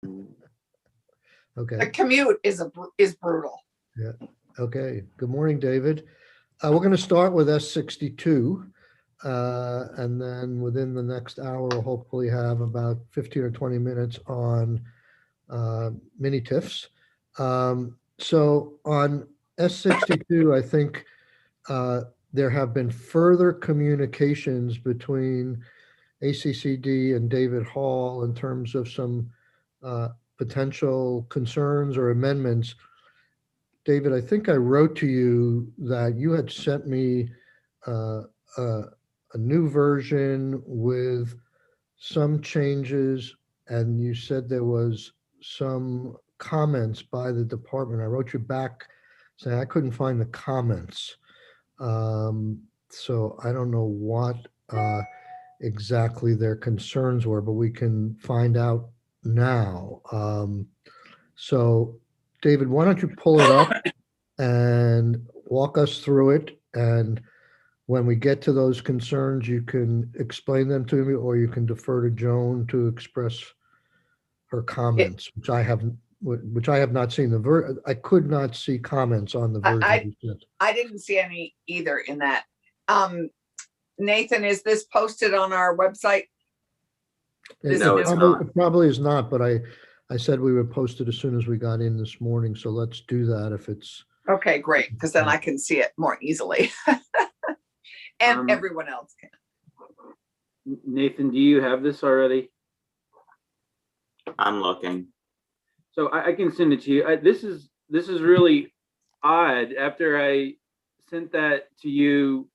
Okay. The commute is brutal. Yeah. Okay. Good morning, David. We're going to start with S62. And then within the next hour, we'll hopefully have about 15 or 20 minutes on mini TIFs. So on S62, I think there have been further communications between ACCD and David Hall in terms of some uh, potential concerns or amendments. David, I think I wrote to you that you had sent me uh, a, a new version with some changes, and you said there was some comments by the department. I wrote you back saying I couldn't find the comments. Um, so I don't know what exactly their concerns were, but we can find out now. So, David, why don't you pull it up and walk us through it? And when we get to those concerns, you can explain them to me, or you can defer to Joan to express her It, comments, which I have not seen. I could not see comments on the version I, you sent. I didn't see any either in that. Nathan, is this posted on our website? No, it's not. It probably is not, but I said we would post it as soon as we got in this morning. So let's do that if it's. Okay, great, because then I can see it more easily. And everyone else can. Nathan, do you have this already? I'm looking. So I can send it to you. This is really odd. After I sent that to you,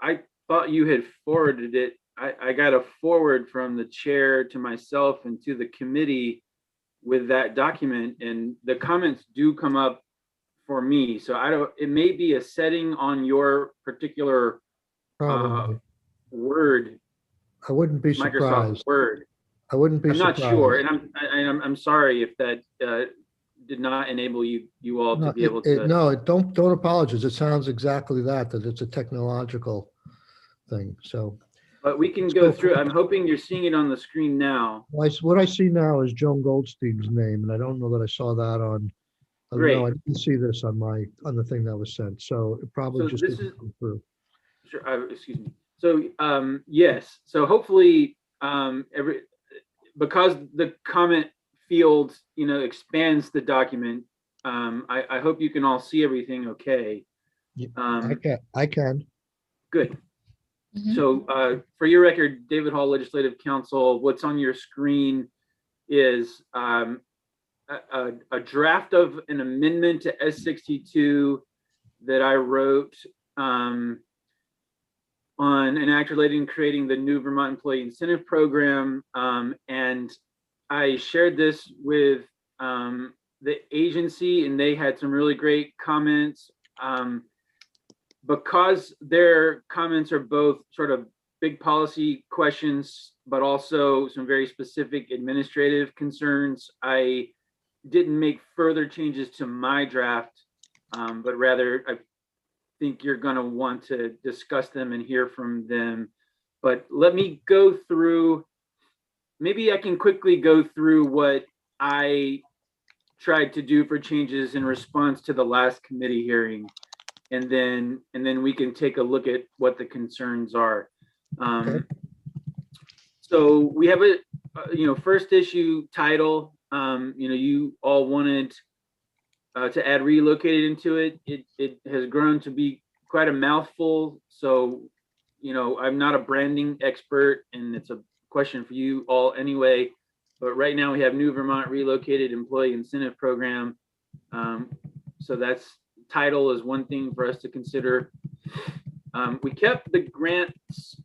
I thought you had forwarded it. I got a forward from the chair to myself and to the committee with that document, and the comments do come up for me. So it may be a setting on your particular Word. I wouldn't be Microsoft surprised. Word. I wouldn't be I'm surprised. not sure, and I'm sorry if that did not enable you all to be able to. No, don't apologize. It sounds exactly that it's a technological thing. So, but we can go through. I'm hoping you're seeing it on the screen now. What I see now is Joan Goldstein's name, and I don't know that I saw that on. Great. No, I didn't see this on the thing that was sent. So it probably just didn't come through. Sure. Excuse me. So yes. So hopefully because the comment field expands the document. I hope you can all see everything okay. I can. Good. Mm-hmm. So for your record, David Hall, Legislative Counsel, what's on your screen is a draft of an amendment to S62 that I wrote on an act relating to creating the new Vermont Employee Incentive Program. And I shared this with the agency, and they had some really great comments. Because their comments are both sort of big policy questions, but also some very specific administrative concerns, I didn't make further changes to my draft, but rather I think you're going to want to discuss them and hear from them. But let me go through, maybe I can quickly go through what I tried to do for changes in response to the last committee hearing. And then we can take a look at what the concerns are. Okay. So we have a first issue title. You all wanted to add relocated into it. It has grown to be quite a mouthful. So I'm not a branding expert, and it's a question for you all anyway. But right now we have New Vermont Relocated Employee Incentive Program. So that's title is one thing for us to consider. We kept the grants,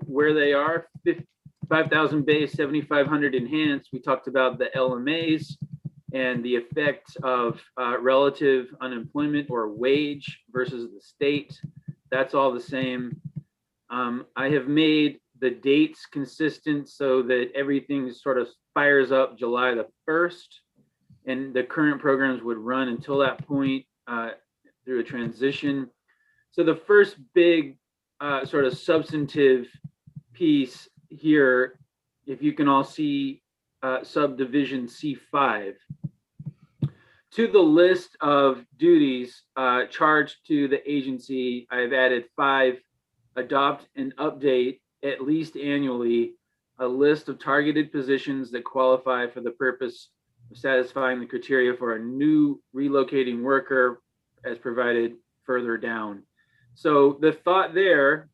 where they are, 5,000 base, 7,500 enhanced. We talked about the LMAs and the effect of relative unemployment or wage versus the state. That's all the same. I have made the dates consistent so that everything sort of fires up July the 1st, and the current programs would run until that point. Through a transition. So the first big sort of substantive piece here if you can all see subdivision C5. To the list of duties charged to the agency, I've added 5, adopt and update at least annually a list of targeted positions that qualify for the purpose of satisfying the criteria for a new relocating worker as provided further down. So the thought there,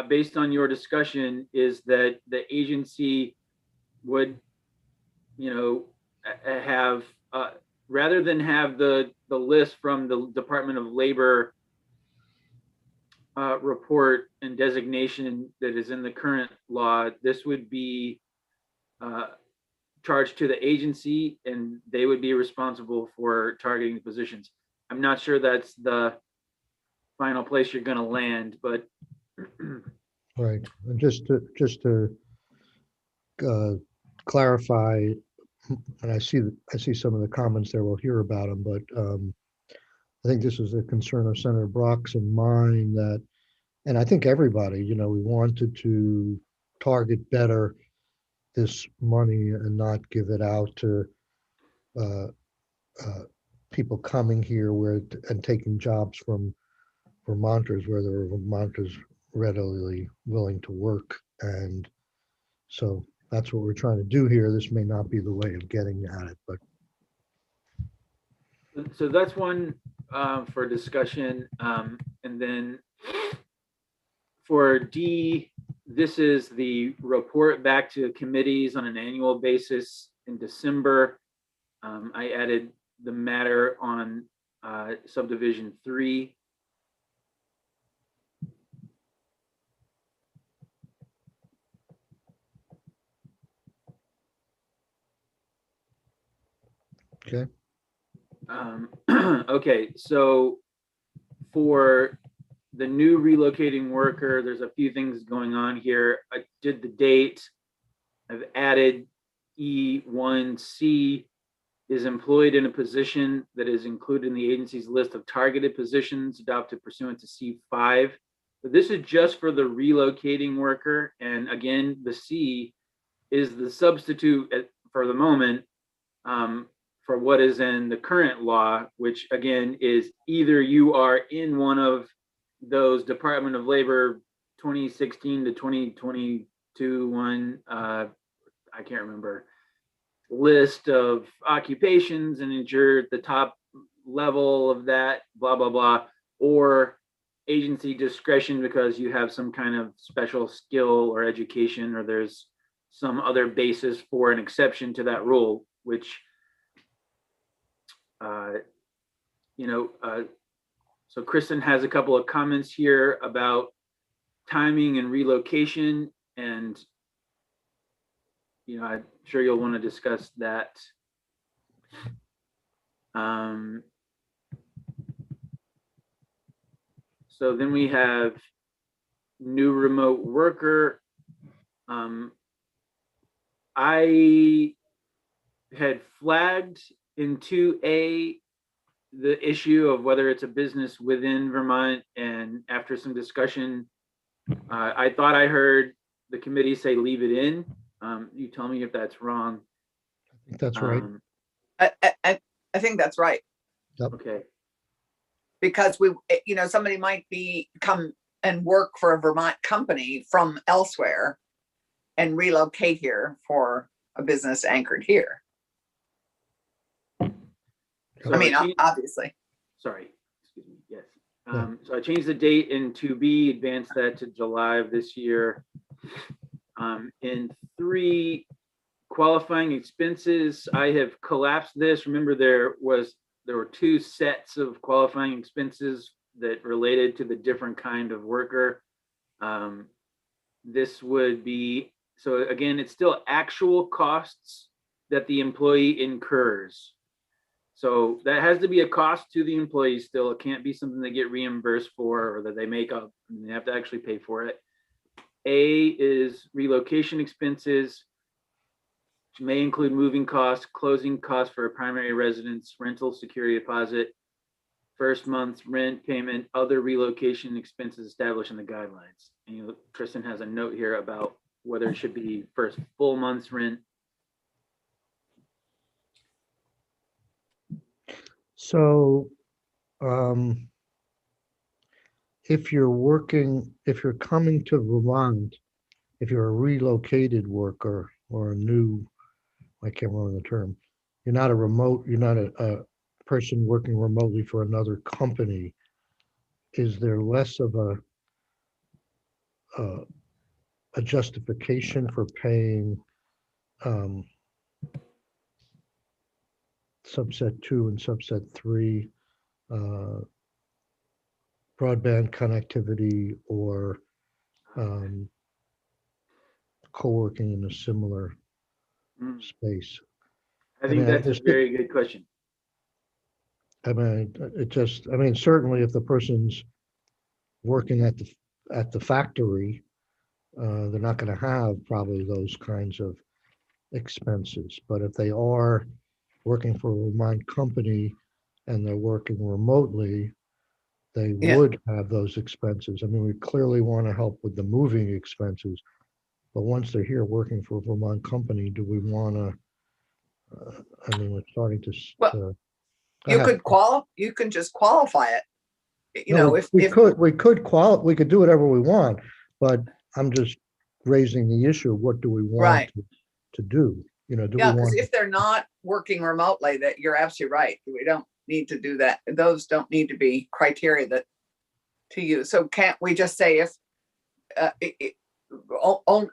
based on your discussion, is that the agency would, have, rather than have the list from the Department of Labor report and designation that is in the current law, this would be charged to the agency, and they would be responsible for targeting the positions. I'm not sure that's the final place you're going to land, but Right. And just to clarify, and I see some of the comments there. We'll hear about them, but I think this is a concern of Senator Brock's and mine that, and I think everybody, we wanted to target better this money and not give it out to people coming here and taking jobs from Vermonters, where there are Vermonters readily willing to work. And so that's what we're trying to do here. This may not be the way of getting at it, but. So that's one for discussion. And then for D, this is the report back to committees on an annual basis in December. I added the matter on subdivision 3. Okay. Okay, so for the new relocating worker, there's a few things going on here. I did the date. I've added E1C is employed in a position that is included in the agency's list of targeted positions adopted pursuant to C5. But this is just for the relocating worker. And again, the C is the substitute for the moment for what is in the current law, which again is either you are in one of those Department of Labor 2016 to 2022 one, I can't remember, list of occupations, and you're at the top level of that, blah, blah, blah, or agency discretion because you have some kind of special skill or education, or there's some other basis for an exception to that rule, which, so Kristen has a couple of comments here about timing and relocation, and I'm sure you'll want to discuss that. So then we have new remote worker. I had flagged in 2A the issue of whether it's a business within Vermont, and after some discussion, I thought I heard the committee say leave it in. You tell me if that's wrong. I think that's right. I think that's right. Yep. Okay. Because somebody might come and work for a Vermont company from elsewhere and relocate here for a business anchored here. So I mean, obviously. Sorry, excuse me, yes. So I changed the date in 2B, advanced that to July of this year. In 3, qualifying expenses, I have collapsed this. Remember, there were 2 sets of qualifying expenses that related to the different kind of worker. This would be, so again, it's still actual costs that the employee incurs. So that has to be a cost to the employee still. It can't be something they get reimbursed for or that they make up and they have to actually pay for it. A is relocation expenses, which may include moving costs, closing costs for a primary residence, rental security deposit, first month's rent payment, other relocation expenses established in the guidelines. And Kristen has a note here about whether it should be first full month's rent. So, if you're coming to Vermont, if you're a relocated worker or a new, I can't remember the term, you're not a person working remotely for another company. Is there less of a justification for paying subset 2 and subset 3 broadband connectivity or co-working in a similar space? I think that's a very good question. I mean, certainly if the person's working at the factory, they're not going to have probably those kinds of expenses. But if they are working for a Vermont company and they're working remotely, they would have those expenses. I mean, we clearly want to help with the moving expenses, but once they're here working for a Vermont company, do we want to? I mean, we're starting to. Well, you can just qualify it. We could do whatever we want, but I'm just raising the issue of what do we want to do? Because if they're not working remotely, that you're absolutely right. We don't need to do that. Those don't need to be criteria to use. So can't we just say if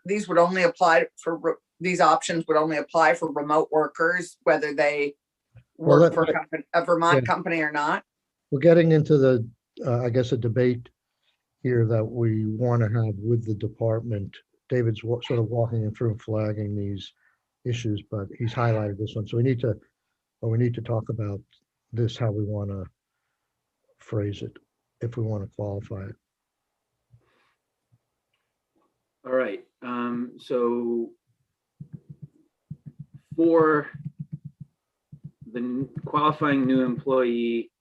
these would only apply for these options would only apply for remote workers, whether they work for a Vermont company or not? We're getting into the, I guess, a debate here that we want to have with the department. David's sort of walking through flagging these issues, but he's highlighted this one. So we need to talk about this, how we want to phrase it, if we want to qualify it. All right. So for the qualifying new employee,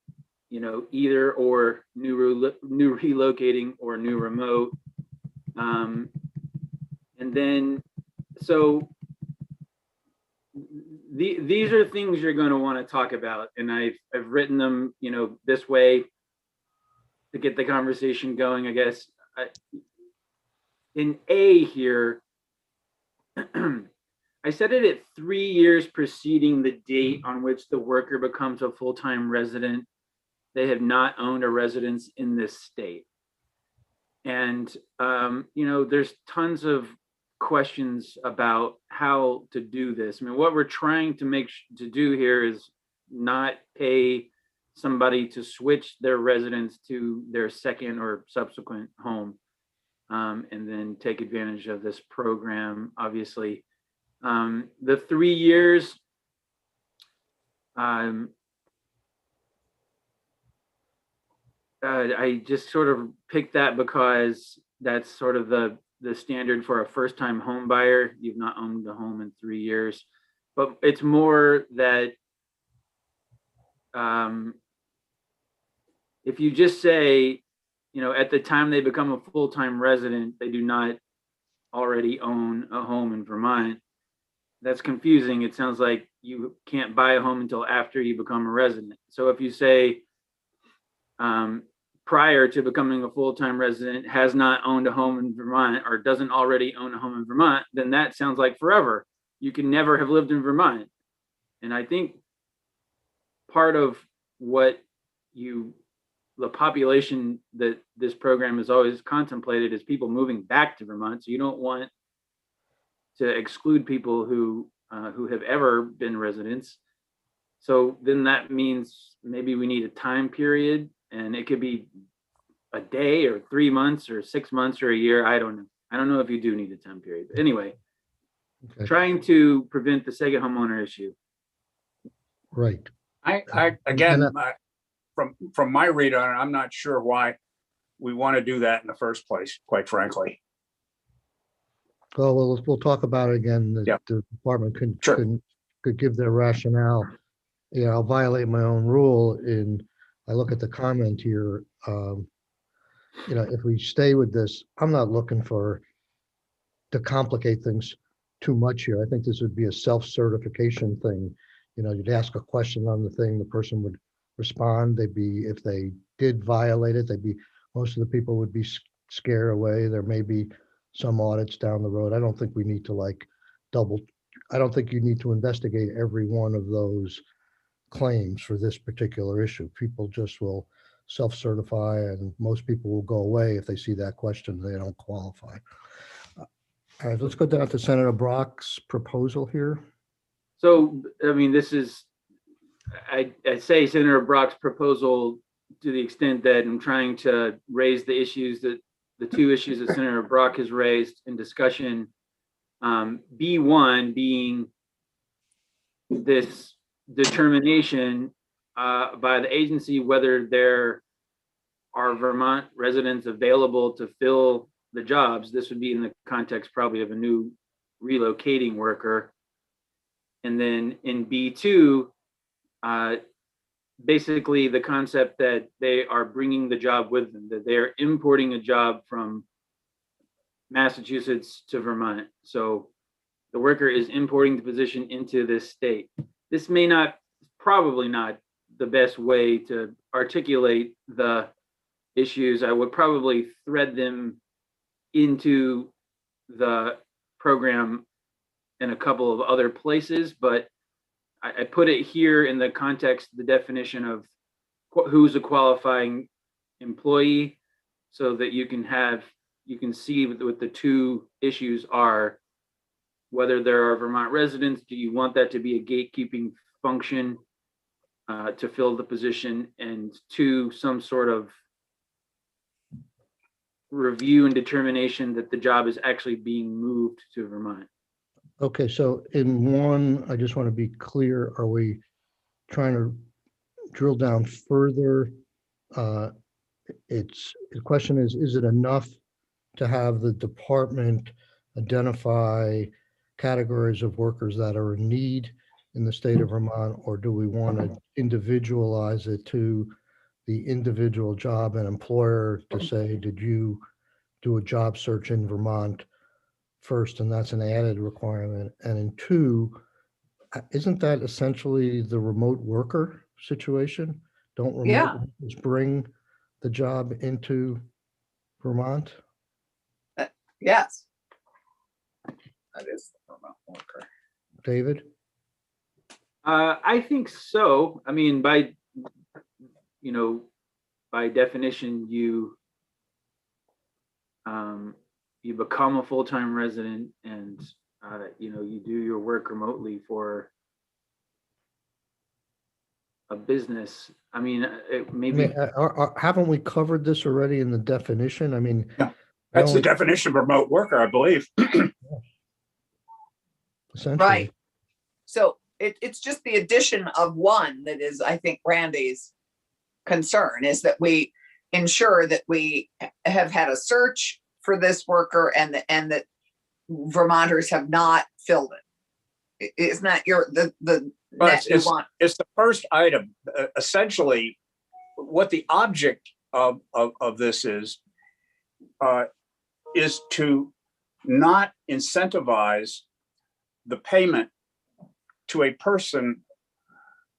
either or new relocating or new remote. And then, so these are things you're going to want to talk about. And I've written them, this way to get the conversation going, I guess. In A here, I set it at 3 years preceding the date on which the worker becomes a full-time resident. They have not owned a residence in this state. And, there's tons of questions about how to do this. I mean, what we're trying to do here is not pay somebody to switch their residence to their second or subsequent home, and then take advantage of this program, obviously. The 3 years, I just sort of picked that because that's sort of the standard for a first-time home buyer. You've not owned a home in 3 years, but it's more that if you just say, at the time they become a full-time resident, they do not already own a home in Vermont, that's confusing. It sounds like you can't buy a home until after you become a resident. So if you say, prior to becoming a full-time resident, has not owned a home in Vermont or doesn't already own a home in Vermont, then that sounds like forever. You can never have lived in Vermont. And I think part of what the population that this program has always contemplated is people moving back to Vermont. So you don't want to exclude people who have ever been residents. So then that means maybe we need a time period, and it could be a day or 3 months or 6 months or a year. I don't know. I don't know if you do need a time period. But anyway, trying to prevent the second homeowner issue. Right. I again, from my read on it, I'm not sure why we want to do that in the first place, quite frankly. Well, we'll talk about it again. The department could give their rationale. I'll violate my own rule I look at the comment here. If we stay with this, I'm not looking for to complicate things too much here. I think this would be a self-certification thing. You know, you'd ask a question on the thing, the person would respond. They'd be, if they did violate it, most of the people would be scared away. There may be some audits down the road. I don't think we need to I don't think you need to investigate every one of those claims for this particular issue. People just will self-certify, and most people will go away if they see that question, they don't qualify. All right, let's go down to Senator Brock's proposal here. So, I mean, I say Senator Brock's proposal to the extent that I'm trying to raise the two issues that Senator Brock has raised in discussion. B1 being this determination by the agency whether there are Vermont residents available to fill the jobs. This would be in the context probably of a new relocating worker. And then in B2, basically the concept that they are bringing the job with them, that they are importing a job from Massachusetts to Vermont. So the worker is importing the position into this state. This probably not the best way to articulate the issues. I would probably thread them into the program in a couple of other places, but I put it here in the context, the definition of who's a qualifying employee, so that you can see what the two issues are. Whether there are Vermont residents, do you want that to be a gatekeeping function to fill the position? And two, some sort of review and determination that the job is actually being moved to Vermont. Okay, so in one, I just want to be clear, are we trying to drill down further? The question is it enough to have the department identify categories of workers that are in need in the state of Vermont, or do we want to individualize it to the individual job and employer to say, did you do a job search in Vermont first? And that's an added requirement. And in two, isn't that essentially the remote worker situation? Don't remote workers bring the job into Vermont? Yes. That is the remote worker. David? I think so. I mean, by definition, you become a full-time resident, and you do your work remotely for a business. I mean, haven't we covered this already in the definition? I mean, yeah, that's the definition of remote worker, I believe. Essentially. Right. So it's just the addition of one that is, I think, Randy's concern, is that we ensure that we have had a search for this worker and that Vermonters have not filled it. It's not it's the first item. Essentially, what the object of this is to not incentivize the payment to a person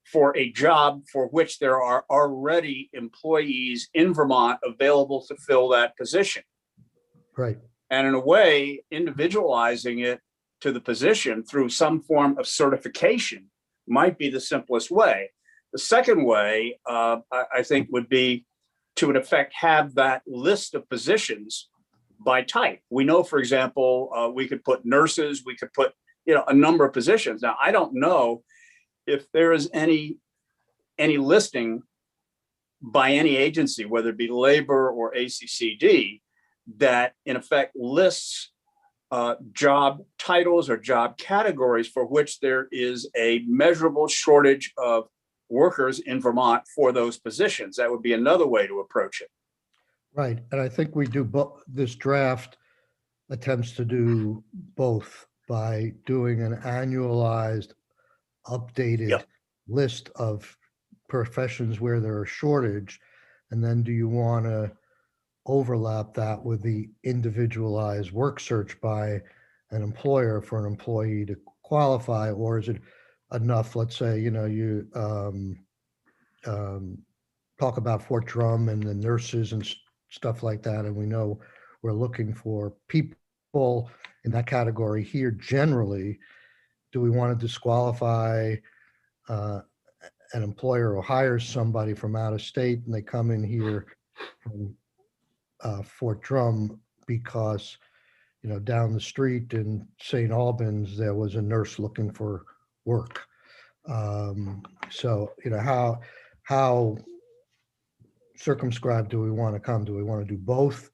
for a job for which there are already employees in Vermont available to fill that position. Right. And in a way, individualizing it to the position through some form of certification might be the simplest way. The second way, I think, would be to, in effect, have that list of positions by type. We know, for example, we could put nurses, we could put a number of positions. Now, I don't know if there is any listing by any agency, whether it be labor or ACCD, that in effect lists job titles or job categories for which there is a measurable shortage of workers in Vermont for those positions. That would be another way to approach it. Right. And I think we do this draft attempts to do both by doing an annualized updated list of professions where there are shortage. And then do you want to overlap that with the individualized work search by an employer for an employee to qualify, or is it enough? Let's say, you talk about Fort Drum and the nurses and stuff like that, and we know we're looking for people in that category here generally. Do we want to disqualify an employer who hires somebody from out of state and they come in here from Fort Drum because, down the street in St. Albans, there was a nurse looking for work. So, how circumscribed do we want to come? Do we want to do both?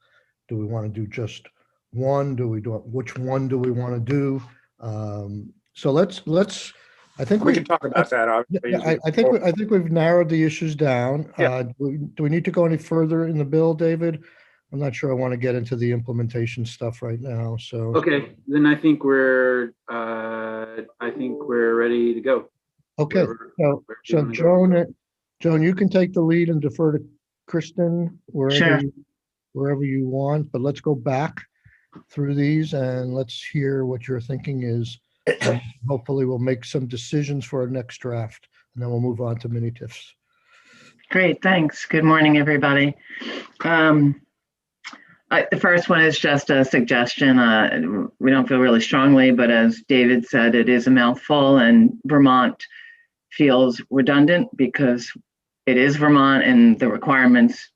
Do we want to do just one? Which one do we want to do? So let's, I think We can talk about that, obviously. yeah, I think we've narrowed the issues down. Yeah. Do we need to go any further in the bill, David? I'm not sure I want to get into the implementation stuff right now, so. Okay, then I think we're ready to go. Okay, so Joan, you can take the lead and defer to Kristen Sure. wherever you want, but let's go back through these and let's hear what your thinking is. And hopefully we'll make some decisions for our next draft, and then we'll move on to mini TIFs. Great, thanks. Good morning, everybody. The first one is just a suggestion. We don't feel really strongly, but as David said, it is a mouthful, and Vermont feels redundant because it is Vermont and the requirements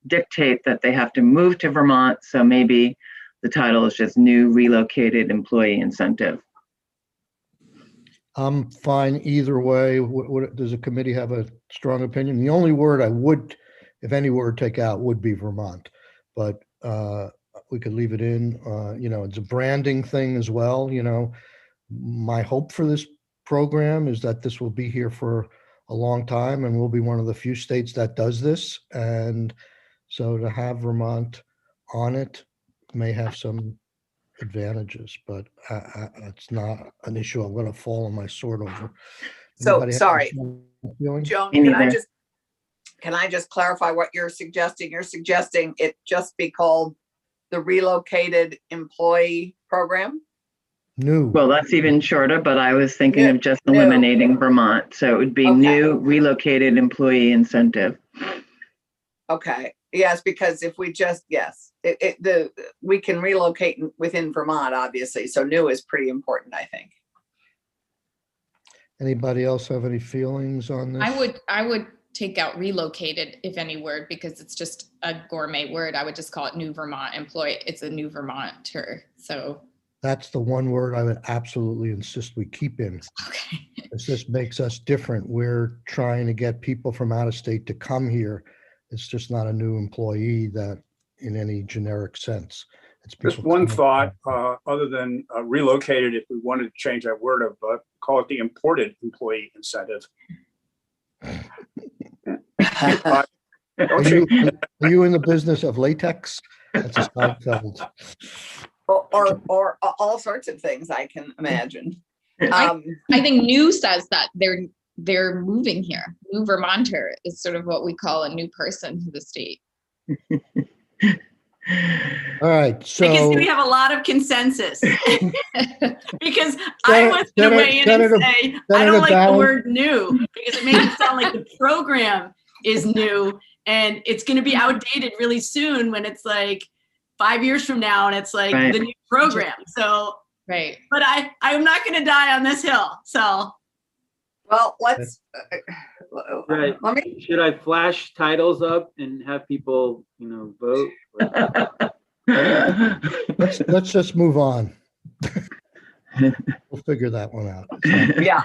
dictate that they have to move to Vermont. So maybe the title is just New Relocated Employee Incentive. I'm fine either way. Does the committee have a strong opinion? The only word I would, if any word, take out would be Vermont, but we could leave it in. It's a branding thing as well. My hope for this program is that this will be here for a long time, and we'll be one of the few states that does this. And so to have Vermont on it may have some advantages, but it's not an issue I'm going to fall on my sword over. So, Anybody have sorry, a strong feeling? Joan, Me neither. can I just clarify what you're suggesting? You're suggesting it just be called the Relocated Employee Program? New. Well, that's even shorter, but I was thinking of just New. eliminating Vermont. So it would be Okay. New Relocated Employee Incentive. Okay, yes, because if we just, yes, we can relocate within Vermont, obviously. So new is pretty important, I think. Anybody else have any feelings on this? I would take out relocated, if any word, because it's just a gourmet word. I would just call it New Vermont Employee. It's a New Vermonter. So That's the one word I would absolutely insist we keep in. okay. It just makes us different. We're trying to get people from out of state to come here. It's just not a new employee that in any generic sense. It's Just people one coming. thought, other than relocated, if we wanted to change that word of, call it the imported employee incentive. Are you in the business of latex? That's a Seinfeld. or all sorts of things I can imagine. I think new says that they're moving here. New Vermonter is sort of what we call a new person to the state. All right, I can so see we have a lot of consensus. Because I was going to weigh in and say, I don't like the word new because it makes it sound like the program is new and it's going to be outdated really soon when it's like 5 years from now and it's like Right. the new program. So, Right. but I'm not going to die on this hill. So Well, let's, Right. let me, Should I flash titles up and have people, vote? let's just move on. We'll figure that one out. yeah,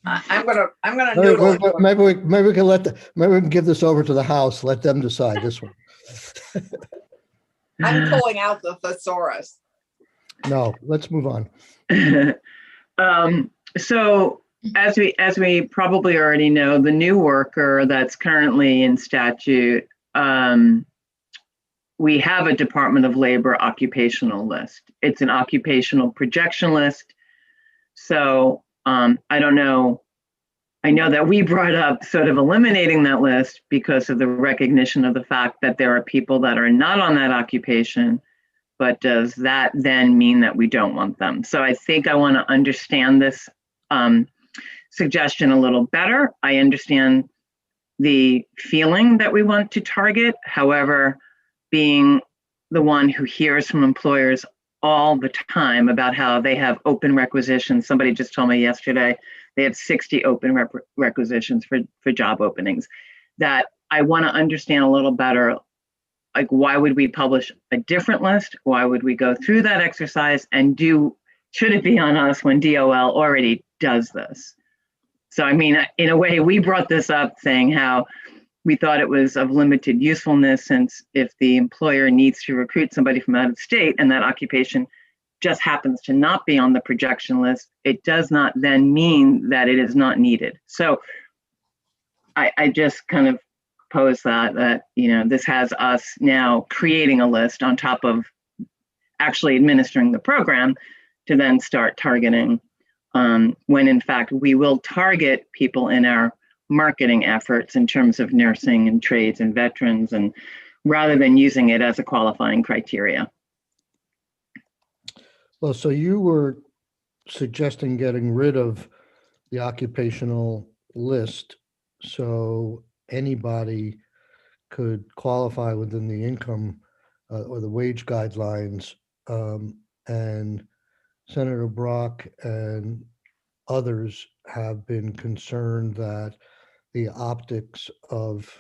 I'm gonna noodle it. Maybe we can maybe we can give this over to the House. Let them decide this one. I'm pulling out the thesaurus. No, let's move on. So as we probably already know, the new worker that's currently in statute, we have a Department of Labor occupational list. It's an occupational projection list. So I don't know. I know that we brought up sort of eliminating that list because of the recognition of the fact that there are people that are not on that occupation but does that then mean that we don't want them? So I think I want to understand this suggestion a little better. I understand the feeling that we want to target. However, being the one who hears from employers all the time about how they have open requisitions. Somebody just told me yesterday they have 60 open requisitions for job openings. That I want to understand a little better, like, why would we publish a different list? Why would we go through that exercise, and should it be on us when DOL already does this? So, I mean, in a way, we brought this up saying how we thought it was of limited usefulness, since if the employer needs to recruit somebody from out of state and that occupation just happens to not be on the projection list, it does not then mean that it is not needed. So I just kind of pose that, this has us now creating a list on top of actually administering the program to then start targeting, when in fact we will target people in our marketing efforts in terms of nursing and trades and veterans, and rather than using it as a qualifying criteria. Well, so you were suggesting getting rid of the occupational list so anybody could qualify within the income or the wage guidelines. And Senator Brock and others have been concerned that the optics of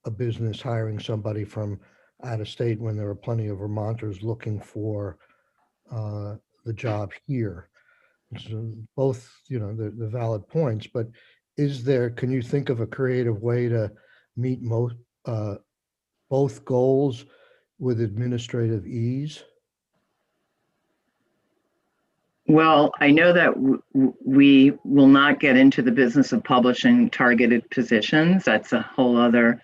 a business hiring somebody from out of state, when there are plenty of Vermonters looking for the job here. So both, the valid points, but can you think of a creative way to meet both goals with administrative ease? Well, I know that we will not get into the business of publishing targeted positions. That's a whole other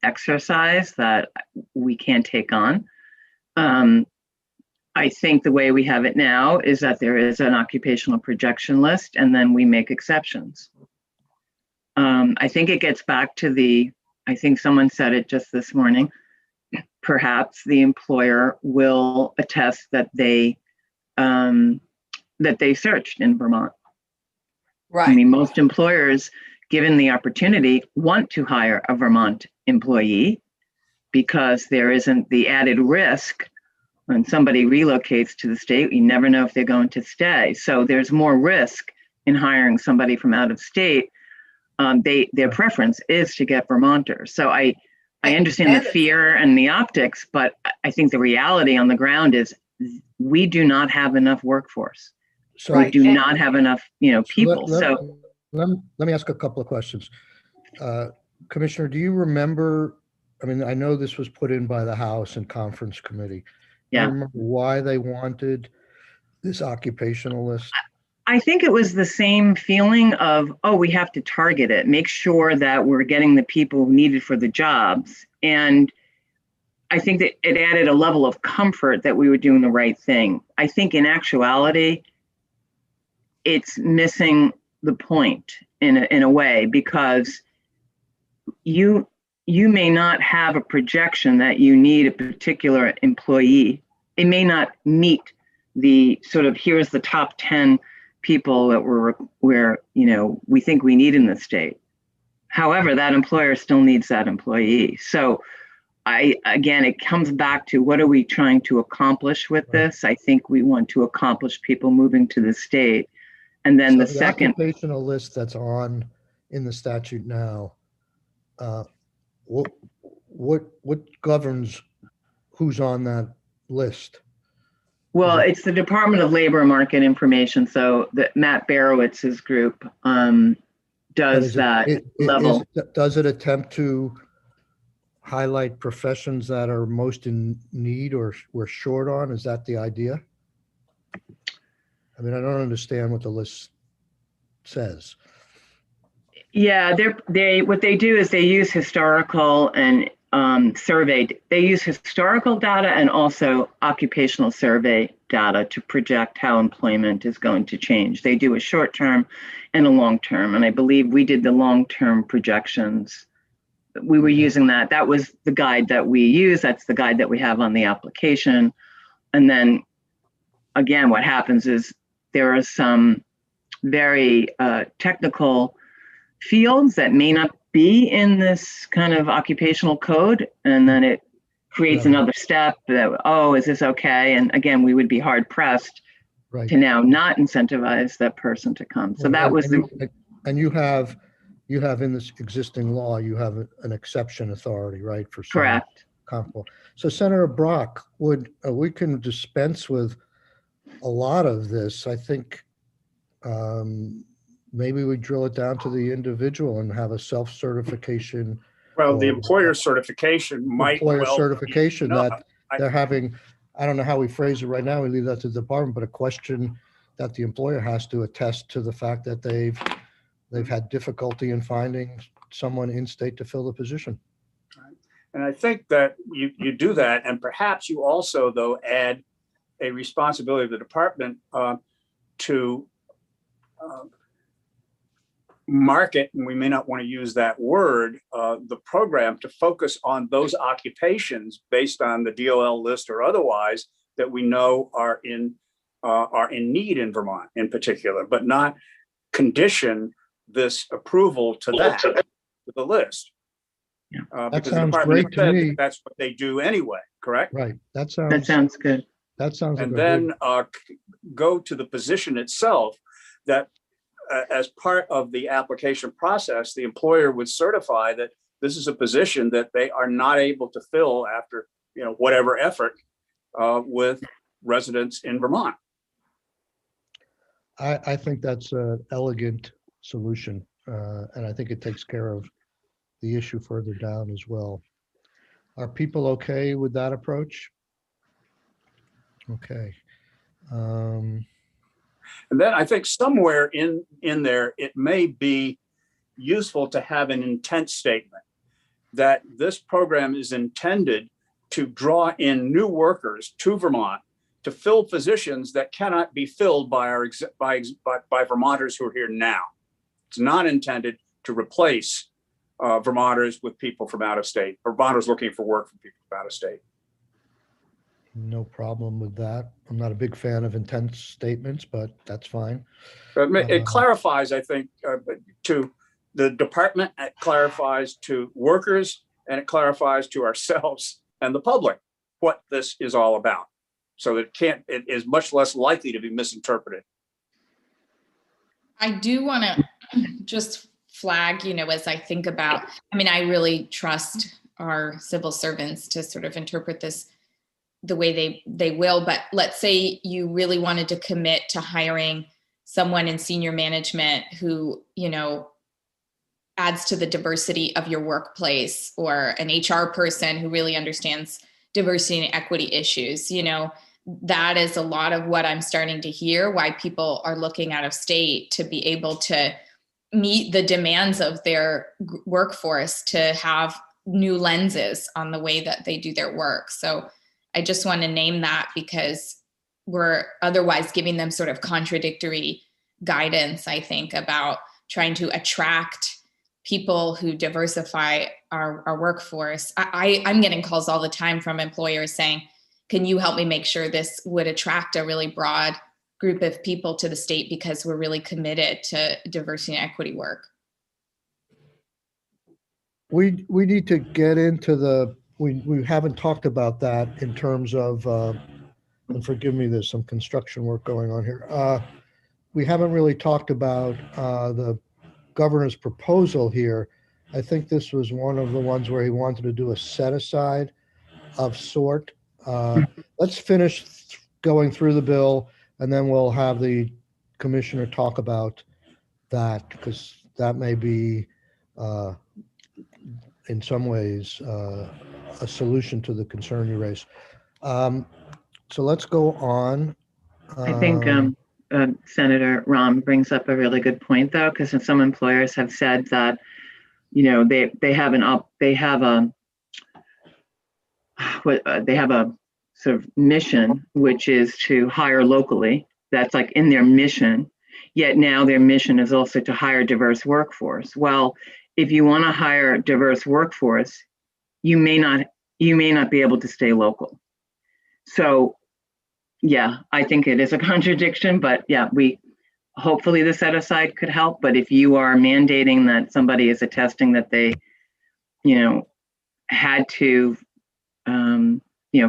exercise that we can't take on. I think the way we have it now is that there is an occupational projection list, and then we make exceptions. I think it gets back to I think someone said it just this morning, perhaps the employer will attest that they searched in Vermont. Right. I mean, most employers, given the opportunity, want to hire a Vermont employee because there isn't the added risk when somebody relocates to the state. You never know if they're going to stay. So there's more risk in hiring somebody from out of state. Their preference is to get Vermonters. So I understand the fear and the optics, but I think the reality on the ground is we do not have enough workforce. So we do not have enough, people. Let me ask a couple of questions. Commissioner, do you remember, I mean, I know this was put in by the House and Conference Committee. Do you remember why they wanted this occupational list? I think it was the same feeling of, we have to target it, make sure that we're getting the people needed for the jobs. And I think that it added a level of comfort that we were doing the right thing. I think in actuality, it's missing the point in a way, because you may not have a projection that you need a particular employee. It may not meet the sort of, here's the top 10 people that we think we need in the state. However, that employer still needs that employee. So again, it comes back to, what are we trying to accomplish with this? I think we want to accomplish people moving to the state. And then So the second occupational list that's in the statute now, what governs who's on that list? Well, it's the Department of Labor Market Information. So that Matt Barowitz's group does that level. Does it attempt to highlight professions that are most in need or we're short on? Is that the idea? I mean, I don't understand what the list says. Yeah, what they do is they use historical and survey. They use historical data and also occupational survey data to project how employment is going to change. They do a short term and a long term, and I believe we did the long term projections. We were using that. That was the guide that we use. That's the guide that we have on the application. And then again, what happens is there are some very technical fields that may not be in this kind of occupational code. And then it creates another step that, oh, is this okay? And again, we would be hard pressed to now not incentivize that person to come. So that was and you have in this existing law, you have an exception authority, right? For correct. comparable. So Senator Brock, we can dispense with a lot of this. I think maybe we drill it down to the individual and have a self-certification. Well, the employer certification might employer well certification that they're having. I don't know how we phrase it right now. We leave that to the department, but a question that the employer has to attest to the fact that they've had difficulty in finding someone in state to fill the position. And I think that you do that, and perhaps you also, though, add a responsibility of the department to market, and we may not want to use that word, the program to focus on those occupations based on the DOL list or otherwise that we know are in need in Vermont in particular, but not condition this approval to that, to the list. That sounds great to me. That's what they do anyway, correct? Right. That sounds good. That sounds. And then go to the position itself that as part of the application process, the employer would certify that this is a position that they are not able to fill after, whatever effort with residents in Vermont. I think that's an elegant solution, and I think it takes care of the issue further down as well. Are people okay with that approach? Okay. And then I think somewhere in there, it may be useful to have an intent statement that this program is intended to draw in new workers to Vermont to fill positions that cannot be filled by by Vermonters who are here now. It's not intended to replace Vermonters with people from out of state, Vermonters looking for work from people from out of state. No problem with that. I'm not a big fan of intent statements, but that's fine. But it clarifies, I think, to the department, it clarifies to workers, and it clarifies to ourselves and the public what this is all about. So it is much less likely to be misinterpreted. I do want to just flag, as I think about, I really trust our civil servants to sort of interpret this the way they will, but let's say you really wanted to commit to hiring someone in senior management who, adds to the diversity of your workplace, or an HR person who really understands diversity and equity issues. That is a lot of what I'm starting to hear, why people are looking out of state to be able to meet the demands of their workforce, to have new lenses on the way that they do their work. So I just want to name that, because we're otherwise giving them sort of contradictory guidance, I think, about trying to attract people who diversify our workforce. I'm getting calls all the time from employers saying, can you help me make sure this would attract a really broad group of people to the state, because we're really committed to diversity and equity work. We need to get into we haven't talked about that in terms of, and forgive me, there's some construction work going on here. We haven't really talked about the governor's proposal here. I think this was one of the ones where he wanted to do a set aside of sort. Let's finish going through the bill, and then we'll have the commissioner talk about that, because that may be in some ways a solution to the concern you raised. So let's go on. I think Senator Rahm brings up a really good point, though, because some employers have said that, they have a sort of mission, which is to hire locally. That's like in their mission. Yet now their mission is also to hire diverse workforce. Well, if you want to hire a diverse workforce, you may not be able to stay local. So yeah, I think it is a contradiction, but yeah, hopefully the set aside could help. But if you are mandating that somebody is attesting that they, had to,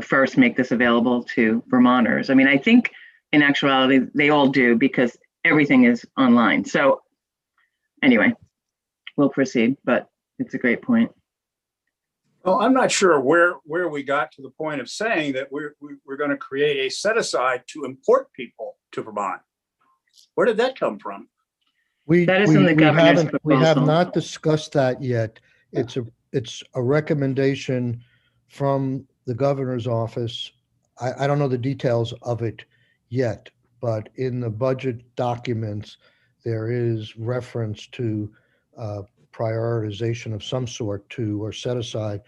first make this available to Vermonters. I mean, I think in actuality, they all do because everything is online. So anyway, we'll proceed, but it's a great point. Well, I'm not sure where we got to the point of saying that we're going to create a set aside to import people to Vermont. Where did that come from? That is in the governor's We have proposal. not discussed that yet. It's a recommendation from the governor's office. I don't know the details of it yet, but in the budget documents, there is reference to prioritization of some sort or set aside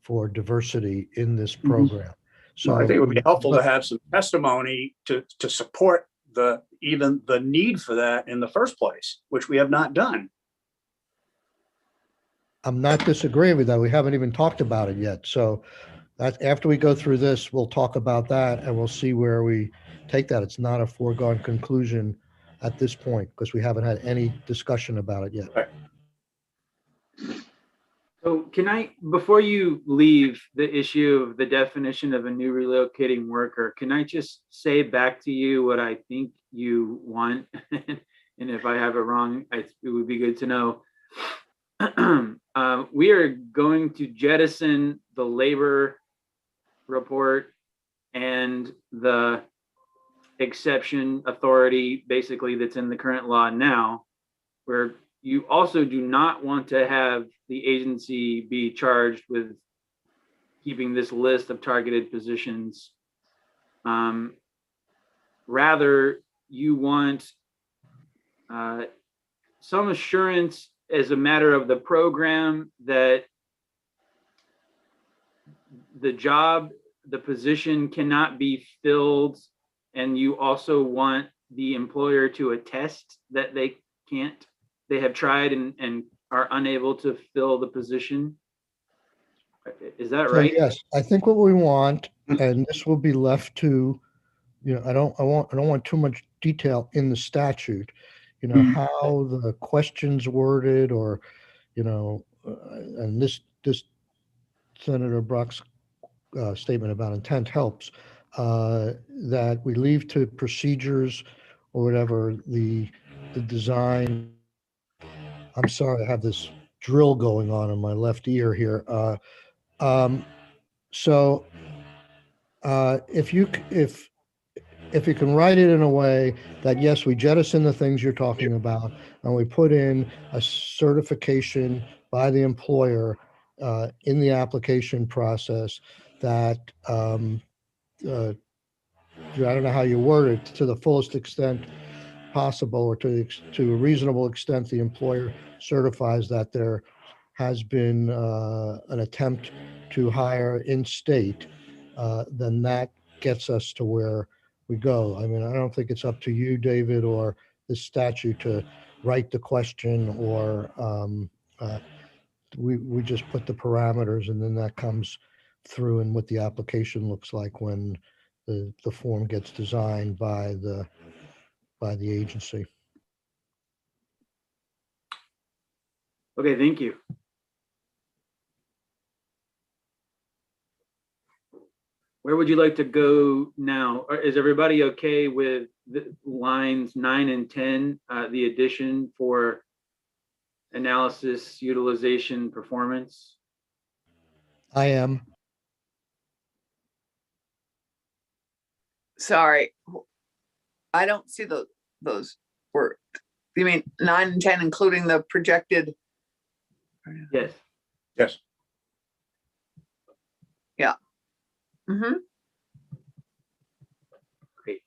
for diversity in this program. So I think it would be helpful to have some testimony to support even the need for that in the first place, which we have not done. I'm not disagreeing with that. We haven't even talked about it yet. So that after we go through this, we'll talk about that and we'll see where we take that. It's not a foregone conclusion at this point because we haven't had any discussion about it yet. Right. So can I, before you leave the issue of the definition of a new relocating worker, can I just say back to you what I think you want? And if I have it wrong, it would be good to know. We are going to jettison the labor report and the exception authority, basically, that's in the current law now, where you also do not want to have the agency be charged with keeping this list of targeted positions. Rather, you want some assurance as a matter of the program that the position cannot be filled, and you also want the employer to attest that they have tried and are unable to fill the position. Is that right? So yes, I think what we want, and this will be left to, I don't want too much detail in the statute, how the question's worded or, and this Senator Brock's statement about intent helps, that we leave to procedures or whatever the design. I'm sorry, I have this drill going on in my left ear here. So if you can write it in a way that, yes, we jettison the things you're talking about and we put in a certification by the employer in the application process that I don't know how you word it, to the fullest extent possible or to a reasonable extent the employer certifies that there has been an attempt to hire in state, then that gets us to where we go. I mean, I don't think it's up to you, David, or the statute to write the question, or we just put the parameters and then that comes through in what the application looks like when the form gets designed by the agency. Okay, thank you. Where would you like to go now? Is everybody okay with the lines 9 and 10, the addition for analysis, utilization, performance? I am. Sorry, I don't see those words. You mean 9 and 10, including the projected? Yes. Yes. Yeah. Mm-hmm. Great.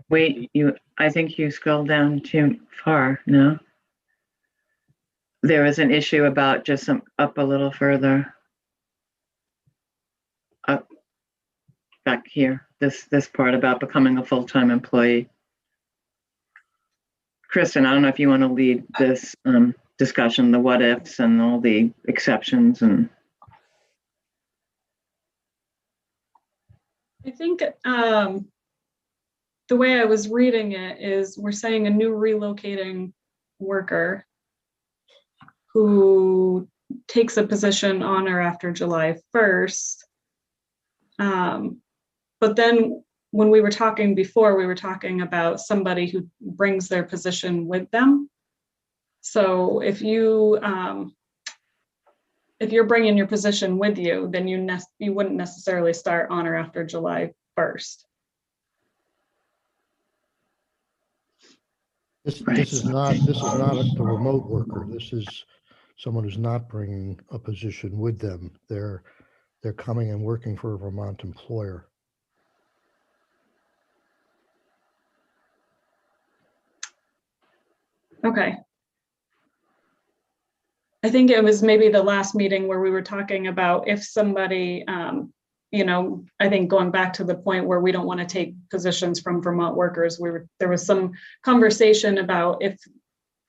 Wait, I think you scrolled down too far, no? There was an issue about just up a little further. Up, back here, this part about becoming a full-time employee. Kristen, I don't know if you want to lead this discussion, the what ifs and all the exceptions and. I think the way I was reading it is we're saying a new relocating worker who takes a position on or after July 1st. But then when we were talking before, we were talking about somebody who brings their position with them. So if you're bringing your position with you, then you wouldn't necessarily start on or after July 1st. This is not the remote worker. This is someone who's not bringing a position with them. They're coming and working for a Vermont employer. Okay. I think it was maybe the last meeting where we were talking about if somebody, I think going back to the point where we don't want to take positions from Vermont workers, there was some conversation about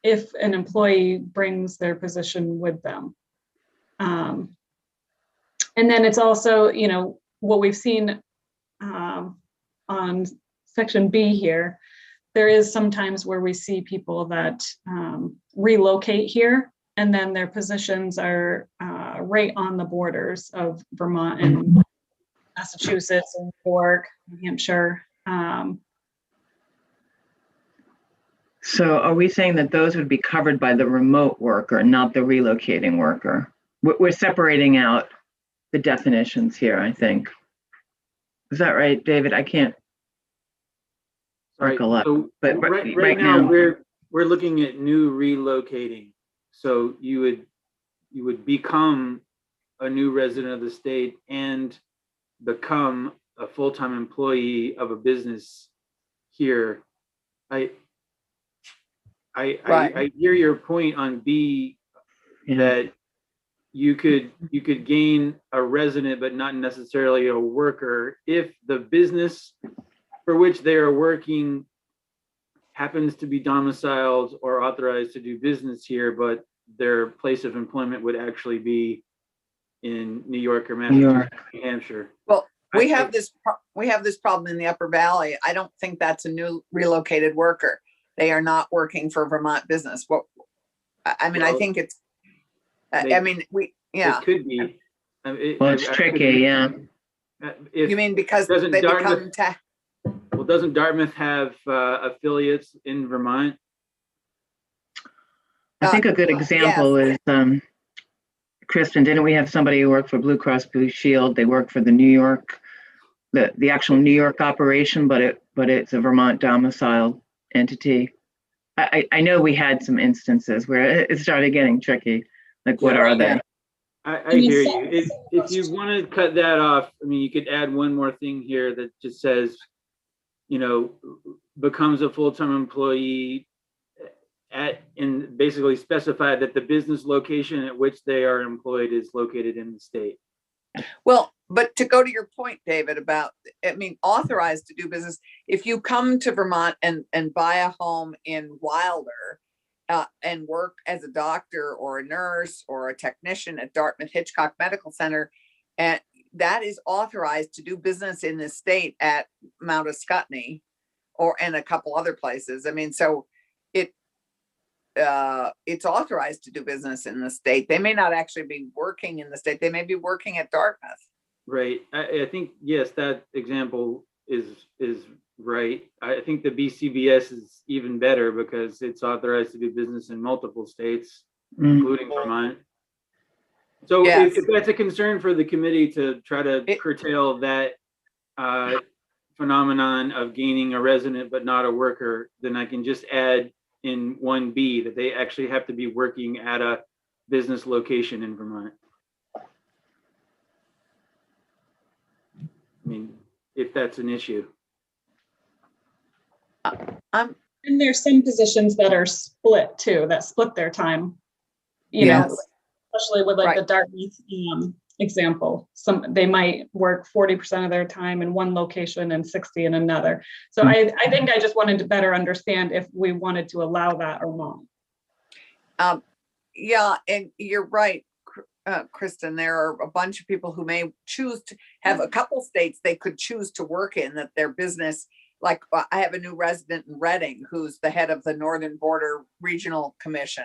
if an employee brings their position with them. And then it's also, what we've seen on section B here, there is sometimes where we see people that relocate here, and then their positions are right on the borders of Vermont and Massachusetts and New York, New Hampshire. So are we saying that those would be covered by the remote worker, not the relocating worker? We're separating out the definitions here, I think. Is that right, David? I can't recollect. So but right now we're looking at new relocating. So you would become a new resident of the state and become a full-time employee of a business here. I hear your point on B, that you could gain a resident but not necessarily a worker if the business for which they are working happens to be domiciled or authorized to do business here, but their place of employment would actually be in New York or Massachusetts, New Hampshire. Well, we have this problem in the Upper Valley. I don't think that's a new relocated worker. They are not working for Vermont business. I think it's. It could be. It's tricky, yeah. You mean because they become Well, doesn't Dartmouth have affiliates in Vermont? I think a good example is, Kristen, didn't we have somebody who worked for Blue Cross Blue Shield? They work for the New York, the actual New York operation, but it's a Vermont domiciled entity. I know we had some instances where it started getting tricky. Like, what are they? I hear you. If you want to cut that off, you could add one more thing here that just says, becomes a full-time employee and basically specify that the business location at which they are employed is located in the state. Well, but to go to your point, David, about, authorized to do business, if you come to Vermont and buy a home in Wilder and work as a doctor or a nurse or a technician at Dartmouth Hitchcock Medical Center, and that is authorized to do business in the state at Mount Ascutney and a couple other places. So it's authorized to do business in the state. They may not actually be working in the state. They may be working at Dartmouth. Right. I think, yes, that example is right. I think the BCBS is even better because it's authorized to do business in multiple states, including Vermont. So if that's a concern for the committee to try to curtail that phenomenon of gaining a resident but not a worker, then I can just add in 1B that they actually have to be working at a business location in Vermont. If that's an issue. And there's some positions that are split too, that split their time, especially with the Dartmouth example. They might work 40% of their time in one location and 60 in another. So I think I just wanted to better understand if we wanted to allow that or not. Yeah, and you're right, Kristen. There are a bunch of people who may choose to have a couple states they could choose to work in, that their business, like I have a new resident in Reading who's the head of the Northern Border Regional Commission.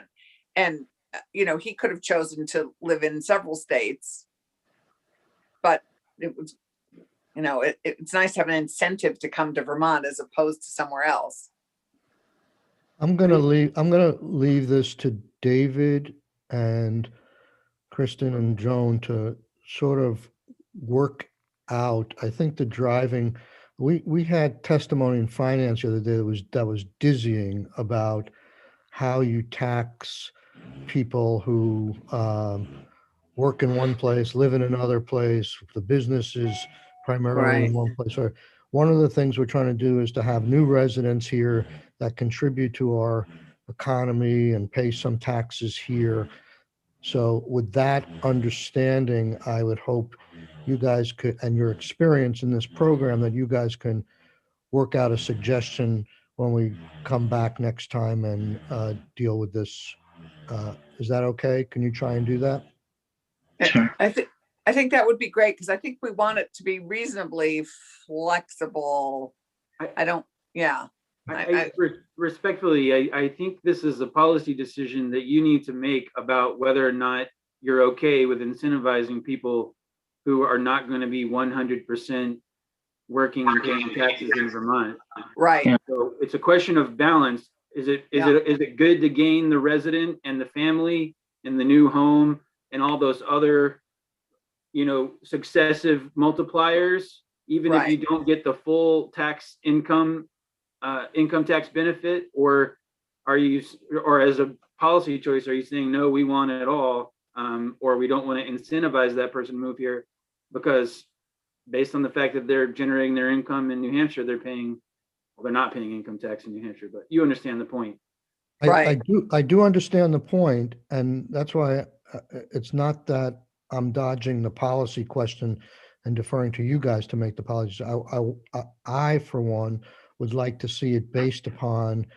And, he could have chosen to live in several states, but it was, it's nice to have an incentive to come to Vermont as opposed to somewhere else. I'm gonna leave this to David and Kristen and Joan to sort of work out. I think the driving, we had testimony in finance the other day that was dizzying about how you tax people who work in one place, live in another place. The business is primarily in one place. So one of the things we're trying to do is to have new residents here that contribute to our economy and pay some taxes here. So with that understanding, I would hope you guys could, and your experience in this program, that you guys can work out a suggestion when we come back next time and deal with this. Is that okay? Can you try and do that? Sure. I think that would be great, because I think we want it to be reasonably flexible. Respectfully, I think this is a policy decision that you need to make about whether or not you're okay with incentivizing people who are not going to be 100% working and paying taxes in Vermont. Right. Yeah. So it's a question of balance. Is it good to gain the resident and the family and the new home and all those other, successive multipliers, even if you don't get the full tax income tax benefit? Or as a policy choice, are you saying, no, we want it all, or we don't want to incentivize that person to move here because based on the fact that they're generating their income in New Hampshire, they're not paying income tax in New Hampshire, but you understand the point. I do understand the point, and that's why it's not that I'm dodging the policy question and deferring to you guys to make the policies. I for one, would like to see it based upon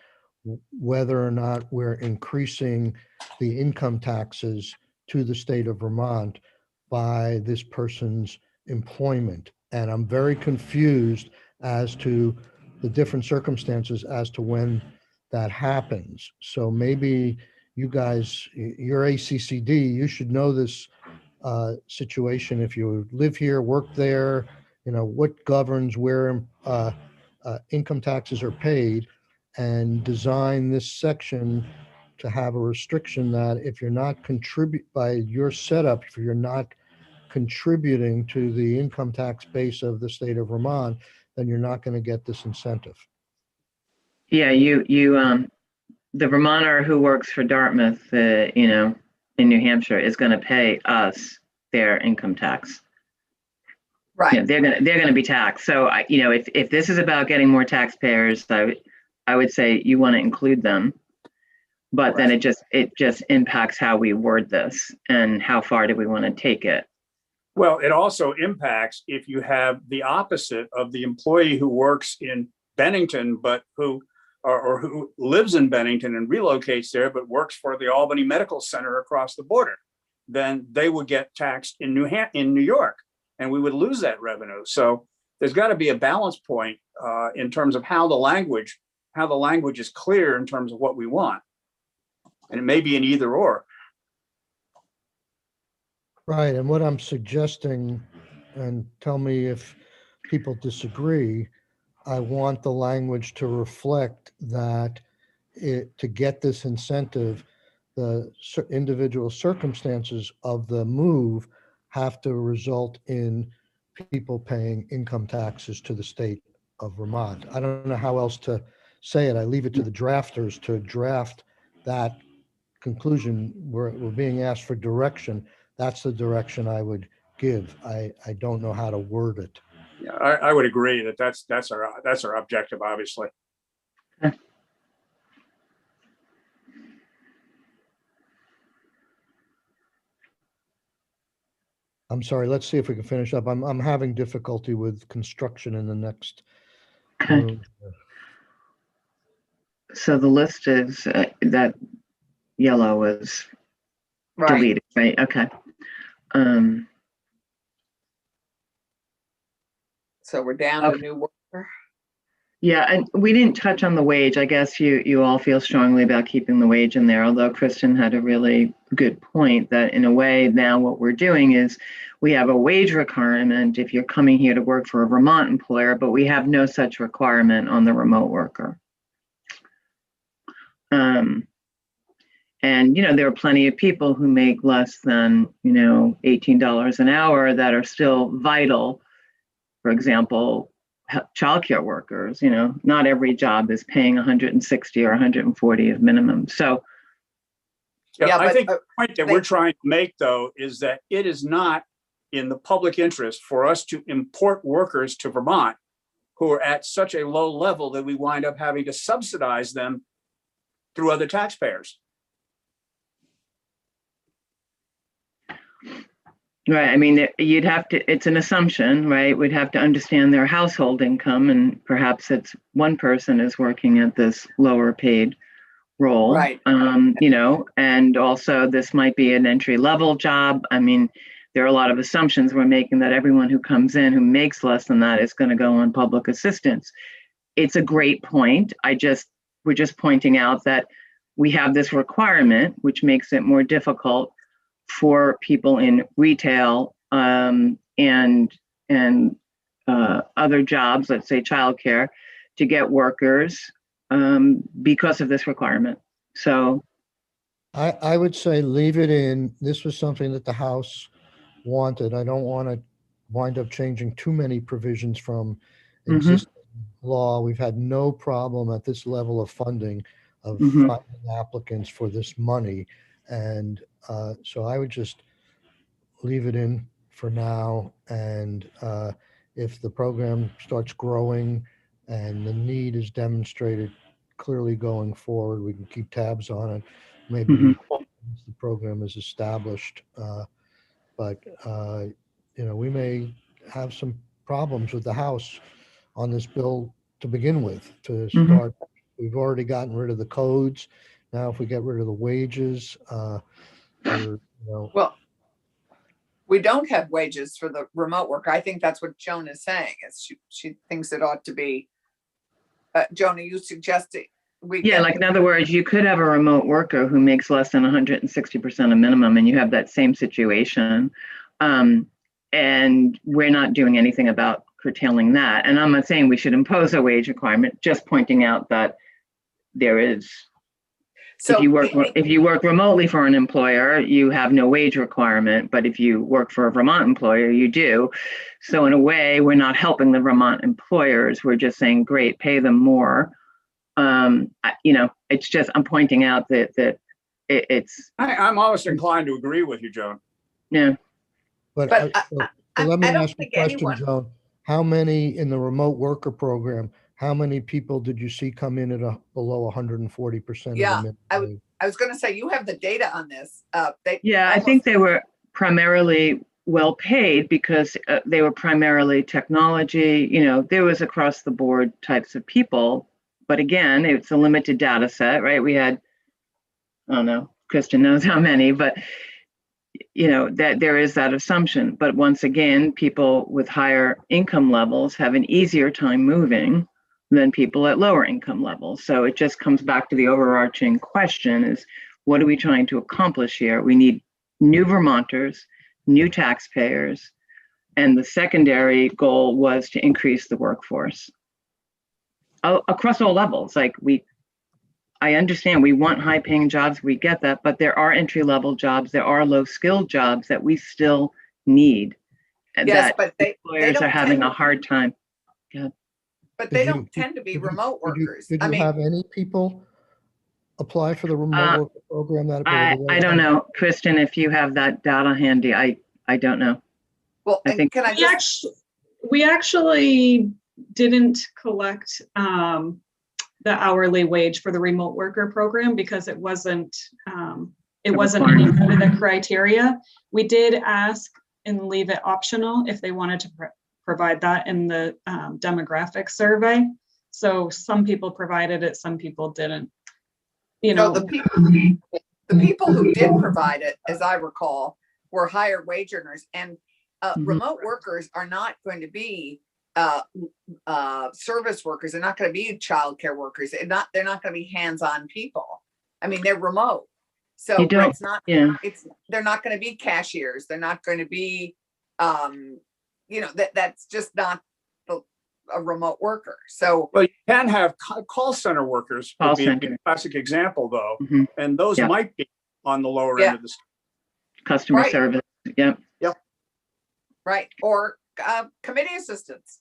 whether or not we're increasing the income taxes to the state of Vermont by this person's employment. And I'm very confused as to the different circumstances as to when that happens. So maybe you guys, you're ACCD, you should know this situation. If you live here, work there, what governs where income taxes are paid, and design this section to have a restriction that if you're not by your setup, if you're not contributing to the income tax base of the state of Vermont, then you're not going to get this incentive. Yeah, the Vermonter who works for Dartmouth, in New Hampshire is going to pay us their income tax. Right. Yeah, they're going to be taxed. So if this is about getting more taxpayers, I would say you want to include them, but then it just impacts how we word this and how far do we want to take it. Well, it also impacts if you have the opposite of the employee who works in Bennington, but who lives in Bennington and relocates there, but works for the Albany Medical Center across the border. Then they would get taxed in New York, and we would lose that revenue. So there's got to be a balance point in terms of how the language is clear in terms of what we want, and it may be an either or. Right, and what I'm suggesting, and tell me if people disagree, I want the language to reflect that to get this incentive, the individual circumstances of the move have to result in people paying income taxes to the state of Vermont. I don't know how else to say it. I leave it to the drafters to draft that conclusion. We're being asked for direction. That's the direction I would give. I don't know how to word it. Yeah, I would agree that that's our objective, obviously. I'm sorry, let's see if we can finish up. I'm having difficulty with construction in the next room. So the list is that yellow is Right. deleted, right? Okay. So we're down to new worker. Yeah, and we didn't touch on the wage. I guess you all feel strongly about keeping the wage in there, although Kristen had a really good point that in a way now what we're doing is we have a wage requirement if you're coming here to work for a Vermont employer, but we have no such requirement on the remote worker. And, there are plenty of people who make less than, $18 an hour that are still vital. For example, childcare workers, not every job is paying 160 or 140 of minimum. So, yeah, I think the point that we're trying to make, though, is that it is not in the public interest for us to import workers to Vermont who are at such a low level that we wind up having to subsidize them through other taxpayers. Right. I mean, you'd have to, it's an assumption, right? We'd have to understand their household income, and perhaps it's one person is working at this lower paid role. Right. And also this might be an entry level job. I mean, there are a lot of assumptions we're making that everyone who comes in who makes less than that is going to go on public assistance. It's a great point. We're just pointing out that we have this requirement, which makes it more difficult for people in retail and other jobs, let's say childcare, to get workers because of this requirement. So I would say leave it in. This was something that the House wanted. I don't want to wind up changing too many provisions from existing law. We've had no problem at this level of funding of finding applicants for this money. And so I would just leave it in for now. And if the program starts growing and the need is demonstrated clearly going forward, we can keep tabs on it. Maybe the program is established. But we may have some problems with the House on this bill to begin with. To start, we've already gotten rid of the codes. Now, if we get rid of the wages, well, we don't have wages for the remote worker. I think that's what Joan is saying. Is she thinks it ought to be. Joan, are you suggesting in other words, you could have a remote worker who makes less than 160% of minimum, and you have that same situation. And we're not doing anything about curtailing that. And I'm not saying we should impose a wage requirement, just pointing out that there is. So if you work remotely for an employer, you have no wage requirement, but if you work for a Vermont employer, you do. So in a way, we're not helping the Vermont employers. We're just saying, great, pay them more. It's just, I'm pointing out that it's. I'm almost inclined to agree with you, Joan. Yeah. But let me ask you a question, Joan. How many in the remote worker program? How many people did you see come in at below 140%? Yeah, I was going to say, you have the data on this. I think they were primarily well paid because they were primarily technology. There was across the board types of people. But again, it's a limited data set, right? We had, I don't know, Kristen knows how many, but that there is that assumption. But once again, people with higher income levels have an easier time moving than people at lower income levels. So it just comes back to the overarching question is, what are we trying to accomplish here? We need new Vermonters, new taxpayers, and the secondary goal was to increase the workforce across all levels. I understand we want high paying jobs, we get that, but there are entry level jobs, there are low skilled jobs that we still need. Yes, but employers are having a hard time. Yeah. But they don't tend to be remote workers. Did you have any people apply for the remote worker program? That I don't know, Kristen, if you have that data handy, I don't know. Well, I think we actually didn't collect the hourly wage for the remote worker program because it wasn't any of the criteria. We did ask and leave it optional if they wanted to provide that in the demographic survey. So some people provided it, some people didn't. So the the people who did provide it, as I recall, were higher wage earners, and remote workers are not going to be service workers. They're not going to be childcare workers. They're not going to be hands-on people. I mean, they're remote. So it's not, they're not going to be cashiers. They're not going to be, that's just not a remote worker. So, well, you can have call center workers would be a classic example, though, and those might be on the lower end of the customer service. Yep. Right, or committee assistants.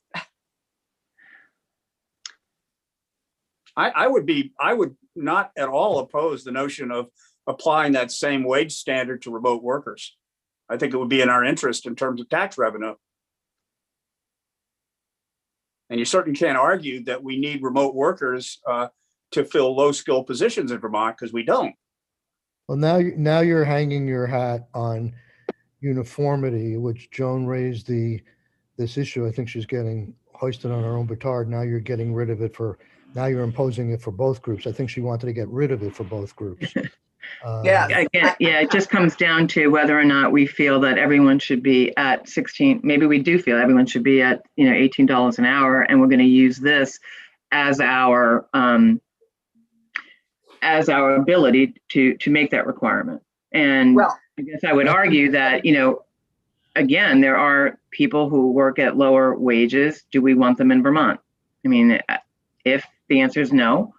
I would not at all oppose the notion of applying that same wage standard to remote workers. I think it would be in our interest in terms of tax revenue. And you certainly can't argue that we need remote workers to fill low skill positions in Vermont, because we don't. Well, now you're hanging your hat on uniformity, which Joan raised this issue. I think she's getting hoisted on her own petard. Now you're getting rid of it now you're imposing it for both groups. I think she wanted to get rid of it for both groups. Again, it just comes down to whether or not we feel that everyone should be at 16. Maybe we do feel everyone should be at $18 an hour, and we're going to use this as our ability to make that requirement. And I guess I would argue that again, there are people who work at lower wages. Do we want them in Vermont? I mean, if the answer is no,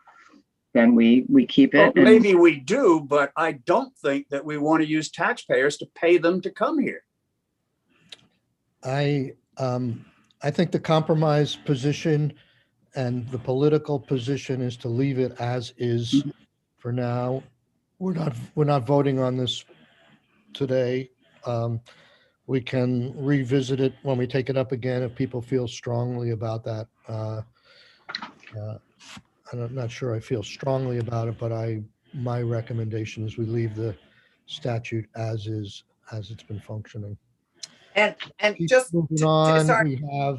then we keep it. Well, maybe we do, but I don't think that we want to use taxpayers to pay them to come here. I think the compromise position and the political position is to leave it as is for now. We're not voting on this today. We can revisit it when we take it up again if people feel strongly about that. I'm not sure I feel strongly about it, but my recommendation is we leave the statute as is, as it's been functioning. And Keep just moving on.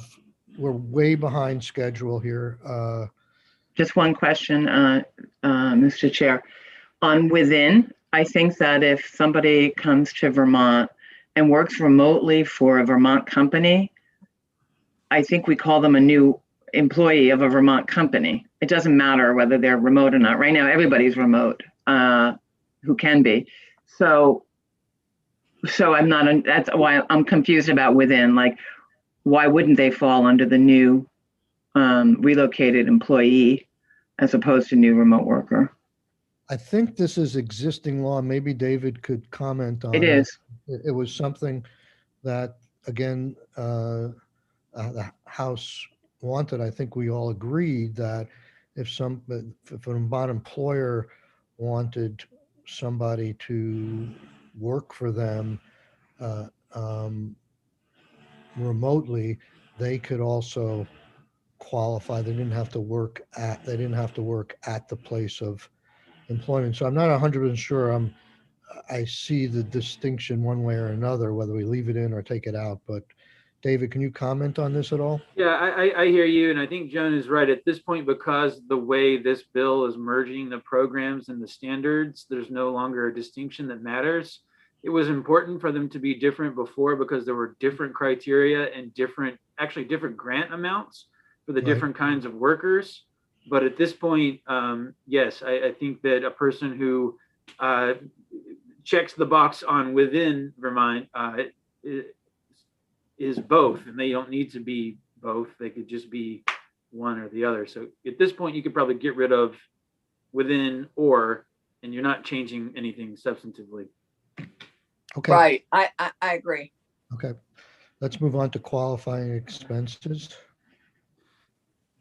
We're way behind schedule here. Just one question, Mr. Chair. On within, I think that if somebody comes to Vermont and works remotely for a Vermont company, I think we call them a new employee of a Vermont company. It doesn't matter whether they're remote or not. Right now, everybody's remote who can be. So that's why I'm confused about within. Like, why wouldn't they fall under the new relocated employee as opposed to new remote worker? I think this is existing law. Maybe David could comment on it. It is. It was something that, again, the House wanted. I think we all agreed that if an Vermont employer wanted somebody to work for them remotely, they could also qualify. They didn't have to work at the place of employment. So I'm not 100% sure I see the distinction one way or another, whether we leave it in or take it out. But David, can you comment on this at all? Yeah, I hear you. And I think Joan is right at this point, because the way this bill is merging the programs and the standards, there's no longer a distinction that matters. It was important for them to be different before because there were different criteria and different grant amounts for the different kinds of workers. But at this point, yes, I think that a person who checks the box on within Vermont is both, and they don't need to be both. They could just be one or the other. So at this point, you could probably get rid of within and you're not changing anything substantively. Okay. Right. I agree. Okay. Let's move on to qualifying expenses.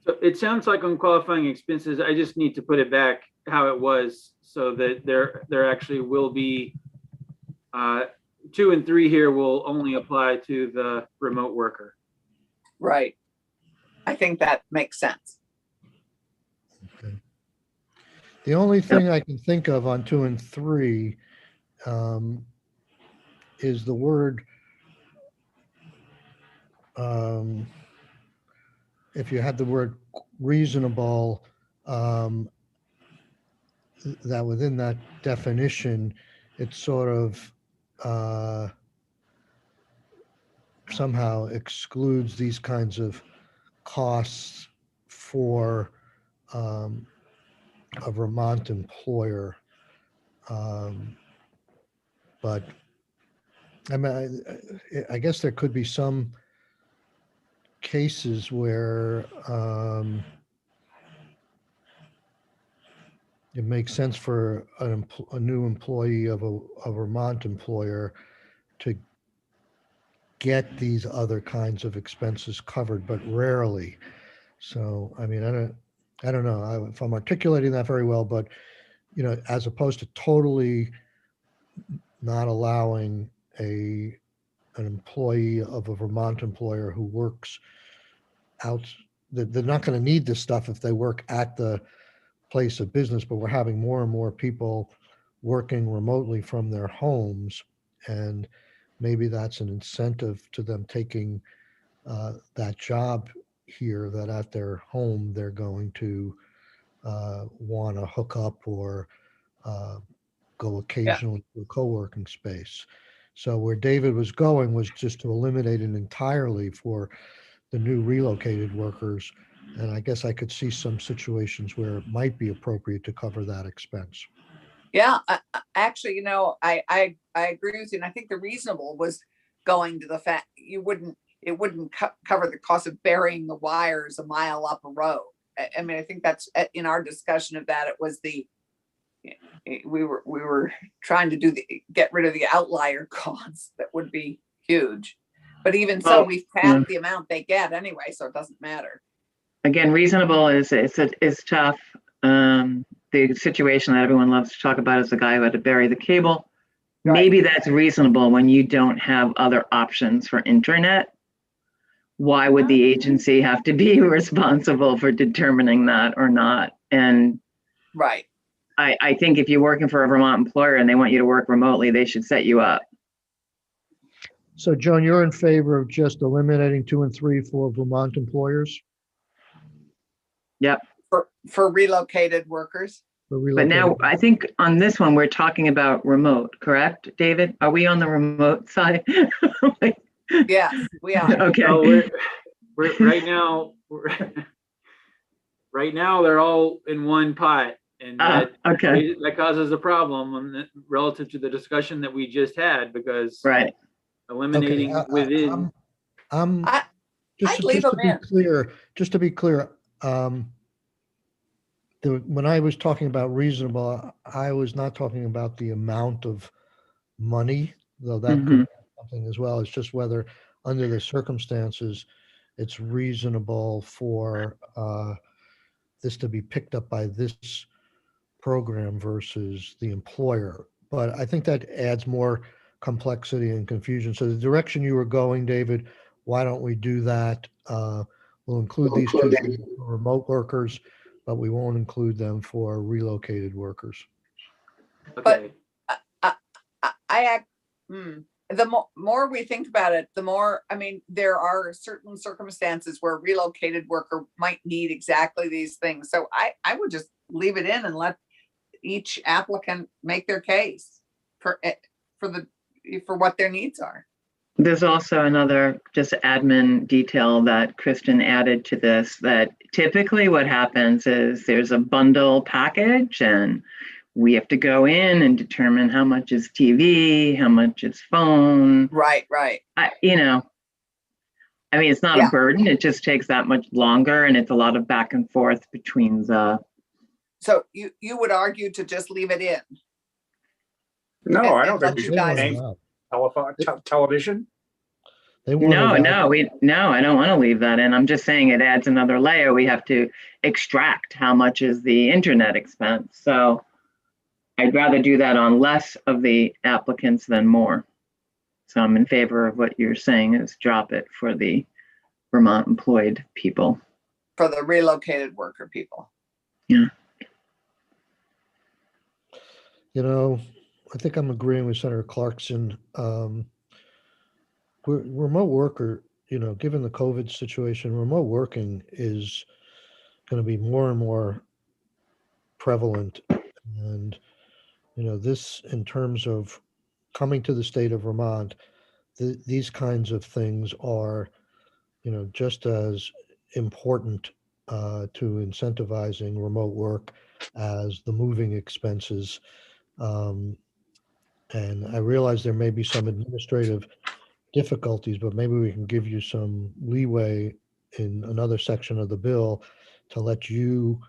So it sounds like on qualifying expenses, I just need to put it back how it was so that there actually will be 2 and 3 here will only apply to the remote worker. Right. I think that makes sense. Okay. The only thing I can think of on 2 and 3 is the word, if you had the word reasonable, that within that definition, it sort of somehow excludes these kinds of costs for a Vermont employer. But I mean, I guess there could be some cases where it makes sense for a new employee of a Vermont employer to get these other kinds of expenses covered, but rarely. So, I mean, I don't know if I'm articulating that very well, but as opposed to totally not allowing an employee of a Vermont employer who works out, they're not going to need this stuff if they work at the place of business, but we're having more and more people working remotely from their homes, and maybe that's an incentive to them taking that job here, that at their home they're going to want to hook up or go occasionally to a co-working space. So where David was going was just to eliminate it entirely for the new relocated workers. And I guess I could see some situations where it might be appropriate to cover that expense. Yeah, actually, I agree with you. And I think the reasonable was going to the fact it wouldn't cover the cost of burying the wires a mile up a road. I mean, I think that's in our discussion of that, it was we were trying to get rid of the outlier costs that would be huge. But even so, we've capped the amount they get anyway, so it doesn't matter. Again, reasonable is tough. The situation that everyone loves to talk about is the guy who had to bury the cable. Right. Maybe that's reasonable when you don't have other options for internet. Why would the agency have to be responsible for determining that or not? And right. I think if you're working for a Vermont employer and they want you to work remotely, they should set you up. So, Joan, you're in favor of just eliminating 2 and 3 for Vermont employers? Yep. For relocated workers. But now I think on this one, we're talking about remote, correct, David? Are we on the remote side? Yes, we are. Okay. So we're right now, right now they're all in one pot. And that causes a problem relative to the discussion that we just had, because eliminating within. Just to be clear, when I was talking about reasonable, I was not talking about the amount of money, though that could be something as well. It's just whether under the circumstances it's reasonable for this to be picked up by this program versus the employer. But I think that adds more complexity and confusion. So the direction you were going, David, why don't we do that? We'll include these two for remote workers, but we won't include them for relocated workers. Okay. But the more we think about it, the more, I mean, there are certain circumstances where a relocated worker might need exactly these things. So I would just leave it in and let each applicant make their case for what their needs are. There's also another just admin detail that Kristen added to this, that typically what happens is there's a bundle package and we have to go in and determine how much is TV, how much is phone. Right. I mean, it's not a burden. It just takes that much longer, and it's a lot of back and forth between the. So you would argue to just leave it in? No, I don't think we should guys name television. No, I don't want to leave that in. I'm just saying it adds another layer. We have to extract how much is the internet expense. So I'd rather do that on less of the applicants than more. So I'm in favor of what you're saying, is drop it for the Vermont employed people. For the relocated worker people. Yeah. I think I'm agreeing with Senator Clarkson. Remote worker, given the COVID situation, remote working is going to be more and more prevalent And, this in terms of coming to the state of Vermont, these kinds of things are, just as important to incentivizing remote work as the moving expenses. And I realize there may be some administrative difficulties, but maybe we can give you some leeway in another section of the bill to let you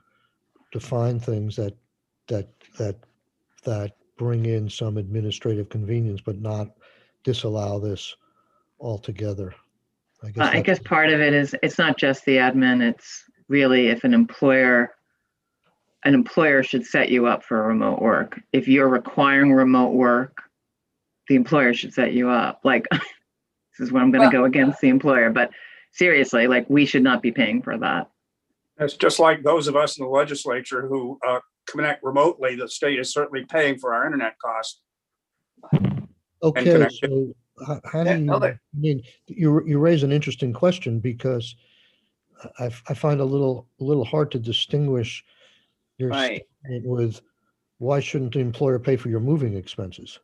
define things that bring in some administrative convenience, but not disallow this altogether. I guess part of it is it's not just the admin. It's really if an employer should set you up for remote work. If you're requiring remote work, the employer should set you up. Like, this is where I'm going to go against the employer, but seriously, like, we should not be paying for that. It's just like those of us in the legislature who connect remotely. The state is certainly paying for our internet costs. Okay, so how do you? I mean, you raise an interesting question, because I find a little hard to distinguish your statement with why shouldn't the employer pay for your moving expenses?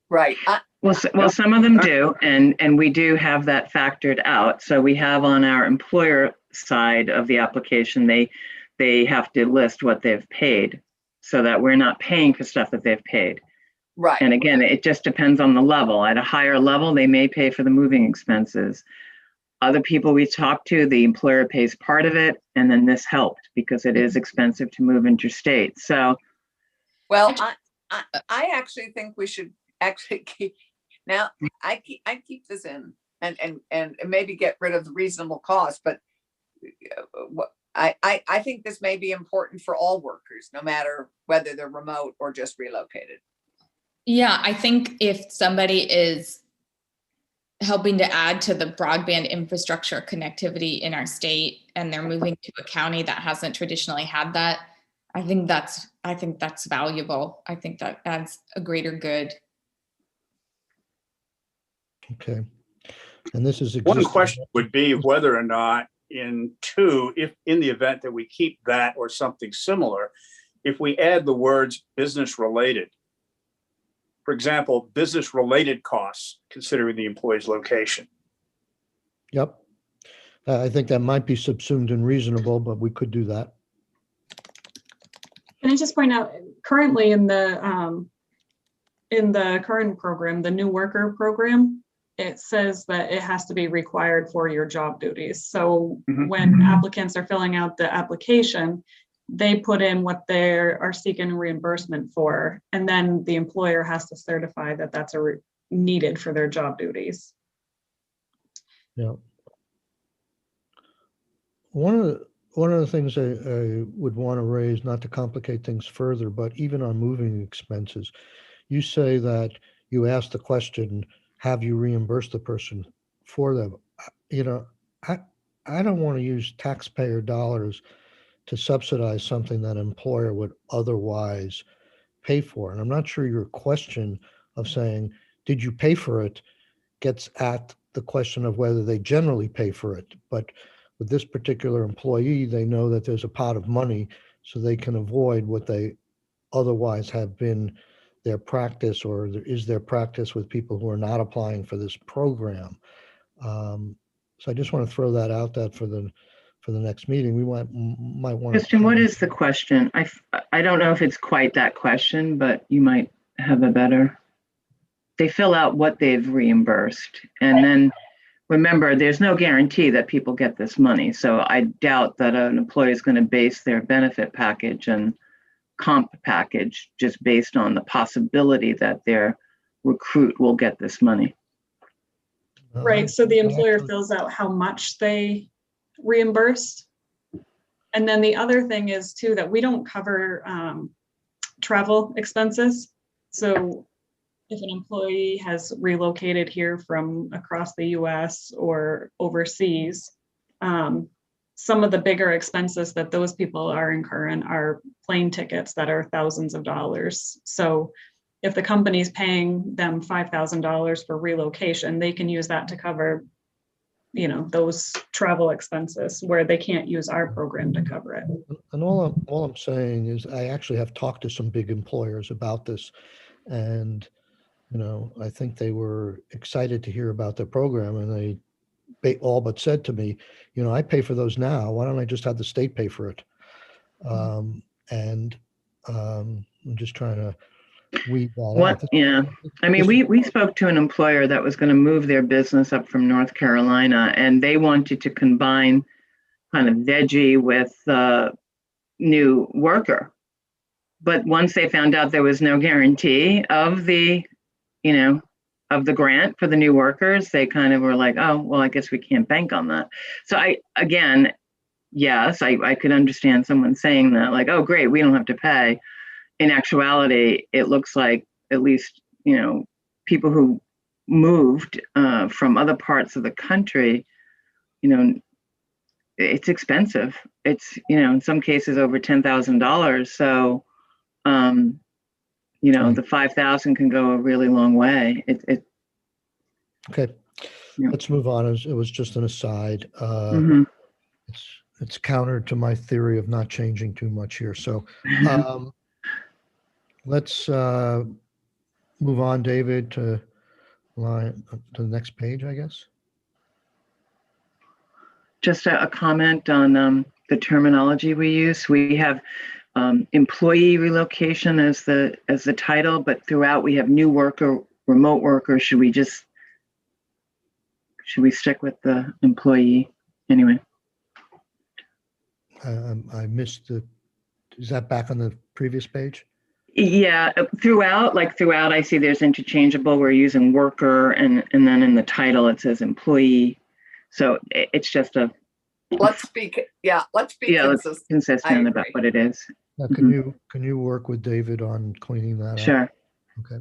Right. Well, some of them do, and we do have that factored out. So we have on our employer side of the application, they have to list what they've paid, so that we're not paying for stuff that they've paid. Right. And again, it just depends on the level. At a higher level, they may pay for the moving expenses. Other people we talk to, the employer pays part of it, and then this helped because it is expensive to move interstate. So, well, I actually think we should actually keep. Now, I keep this in and maybe get rid of the reasonable cost, but I think this may be important for all workers, no matter whether they're remote or just relocated. Yeah, I think if somebody is helping to add to the broadband infrastructure connectivity in our state and they're moving to a county that hasn't traditionally had that, I think that's valuable. I think that adds a greater good. Okay. And this is one question would be whether or not if in the event that we keep that or something similar, if we add the words business related. For example, business related costs, considering the employee's location. Yep. I think that might be subsumed in reasonable, but we could do that. Can I just point out, currently in the current program, the new worker program, it says that it has to be required for your job duties. So when applicants are filling out the application, they put in what they are seeking reimbursement for, and then the employer has to certify that that's needed for their job duties. Yeah. One of the things I would want to raise, not to complicate things further, but even on moving expenses, you say that you ask the question, have you reimbursed the person for them? I don't want to use taxpayer dollars to subsidize something that an employer would otherwise pay for. And I'm not sure your question of saying, did you pay for it, gets at the question of whether they generally pay for it. But with this particular employee, they know that there's a pot of money, so they can avoid what they otherwise have been their practice, or is their practice with people who are not applying for this program. So I just want to throw that out there for the next meeting. We might want Kristen, what is the question? I don't know if it's quite that question, but you might have a better. They fill out what they've reimbursed, and then remember, there's no guarantee that people get this money. So I doubt that an employee is going to base their benefit package and comp package just based on the possibility that their recruit will get this money. Right. So the employer fills out how much they reimbursed. And then the other thing is too, that we don't cover travel expenses. So if an employee has relocated here from across the US or overseas, some of the bigger expenses that those people are incurring are plane tickets that are thousands of dollars. So if the company's paying them $5,000 for relocation, they can use that to cover those travel expenses where they can't use our program to cover it. And all I'm saying is I actually have talked to some big employers about this, and I think they were excited to hear about the program, and they all but said to me, I pay for those now. Why don't I just have the state pay for it? And I'm just trying to weed that out. Yeah. I mean, we spoke to an employer that was going to move their business up from North Carolina, and they wanted to combine kind of veggie with new worker. But once they found out there was no guarantee of the grant for the new workers, they kind of were like, oh, well, I guess we can't bank on that. So I could understand someone saying that, like, oh, great, we don't have to pay. In actuality, it looks like at least, people who moved from other parts of the country, it's expensive. It's, in some cases over $10,000. So, the 5,000 can go a really long way. Okay. Yeah. Let's move on. It was just an aside. It's counter to my theory of not changing too much here. So let's move on, David, to the next page, I guess. Just a comment on the terminology we use. We have employee relocation as the title, but throughout we have new worker, remote worker. Should we stick with the employee anyway? I missed is that back on the previous page? Yeah, throughout I see there's interchangeable. We're using worker, and then in the title it says employee. So it's just let's be consistent about what it is. Now, can you work with David on cleaning that up? Sure. Okay.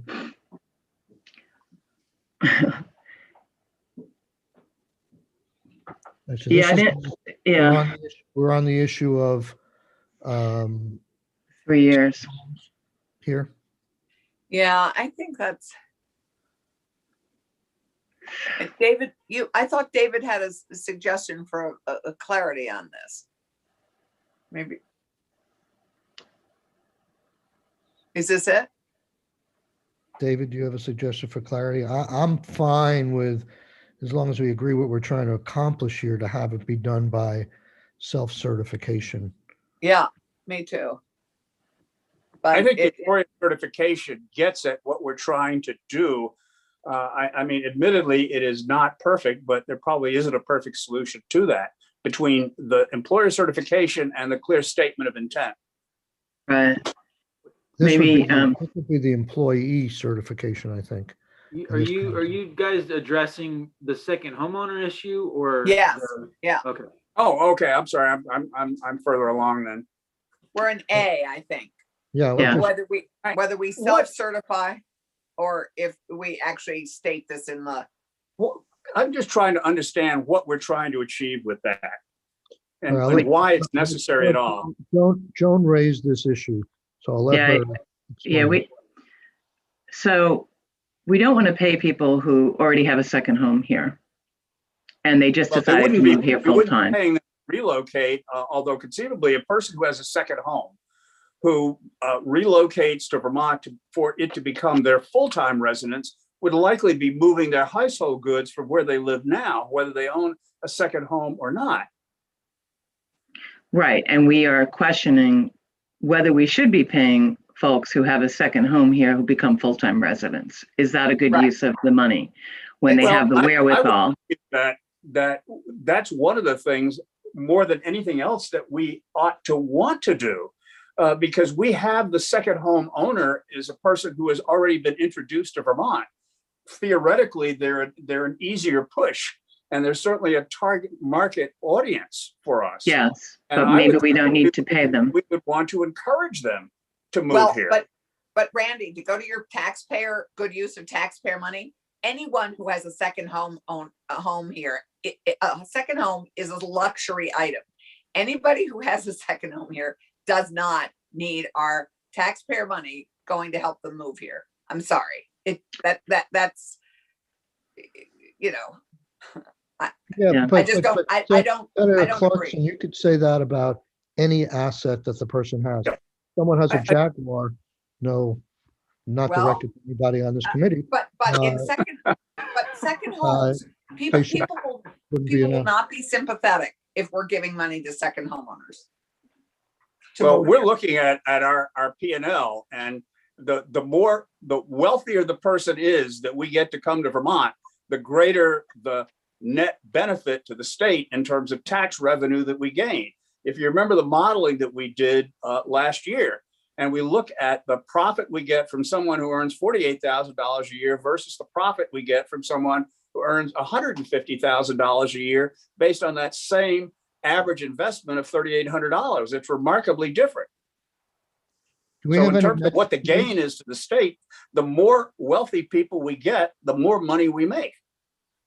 So we're on the issue of 3 years here. Yeah, I think that's David. I thought David had a suggestion for a clarity on this. Maybe. Is this it? David, do you have a suggestion for clarity? I'm fine with, as long as we agree what we're trying to accomplish here, to have it be done by self-certification. Yeah, me too. But I think the employer certification gets at what we're trying to do. I mean, admittedly, it is not perfect, but there probably isn't a perfect solution to that between the employer certification and the clear statement of intent. Right. This Maybe would be the employee certification, I think. Are you guys addressing the second homeowner issue or? Yes. Yeah. Okay. Oh, okay. I'm sorry. I'm further along then. We're in A, I think. Yeah. Whether we self-certify or if we actually state this in the. Well, I'm just trying to understand what we're trying to achieve with that, and why it's necessary at all. Joan raised this issue, so I'll let her. Yeah. So we don't want to pay people who already have a second home here, and they just decided to move here full time. Paying them to relocate, although conceivably a person who has a second home, who relocates to Vermont for it to become their full-time residence, would likely be moving their household goods from where they live now, whether they own a second home or not. Right, and we are questioning whether we should be paying folks who have a second home here who become full-time residents. Is that a good use of the money when they have the wherewithal? That's one of the things more than anything else that we ought to want to do, because we have the second home owner is a person who has already been introduced to Vermont. Theoretically, they're an easier push, and there's certainly a target market audience for us. Yes, but maybe we don't need to pay them. We would want to encourage them to move here. But Randy, to go to your good use of taxpayer money, anyone who has a second home here, a second home is a luxury item. Anybody who has a second home here does not need our taxpayer money going to help them move here. I'm sorry. That's Yeah, Yeah. I just don't, I don't Senator agree. Clarkson, you could say that about any asset that the person has. Yeah. Someone has a I- Jaguar, no, not Well, directed to anybody on this committee. But in Uh, second homes, people patient wouldn't be people will enough. not be sympathetic if we're giving money to second homeowners. to Well, move we're here. looking at our P&L, and the wealthier the person is that we get to come to Vermont, the greater the net benefit to the state in terms of tax revenue that we gain. If you remember the modeling that we did last year, and we look at the profit we get from someone who earns $48,000 a year versus the profit we get from someone who earns $150,000 a year based on that same average investment of $3,800. It's remarkably different. Do we So have in any terms of what the gain is to the state, the more wealthy people we get, the more money we make.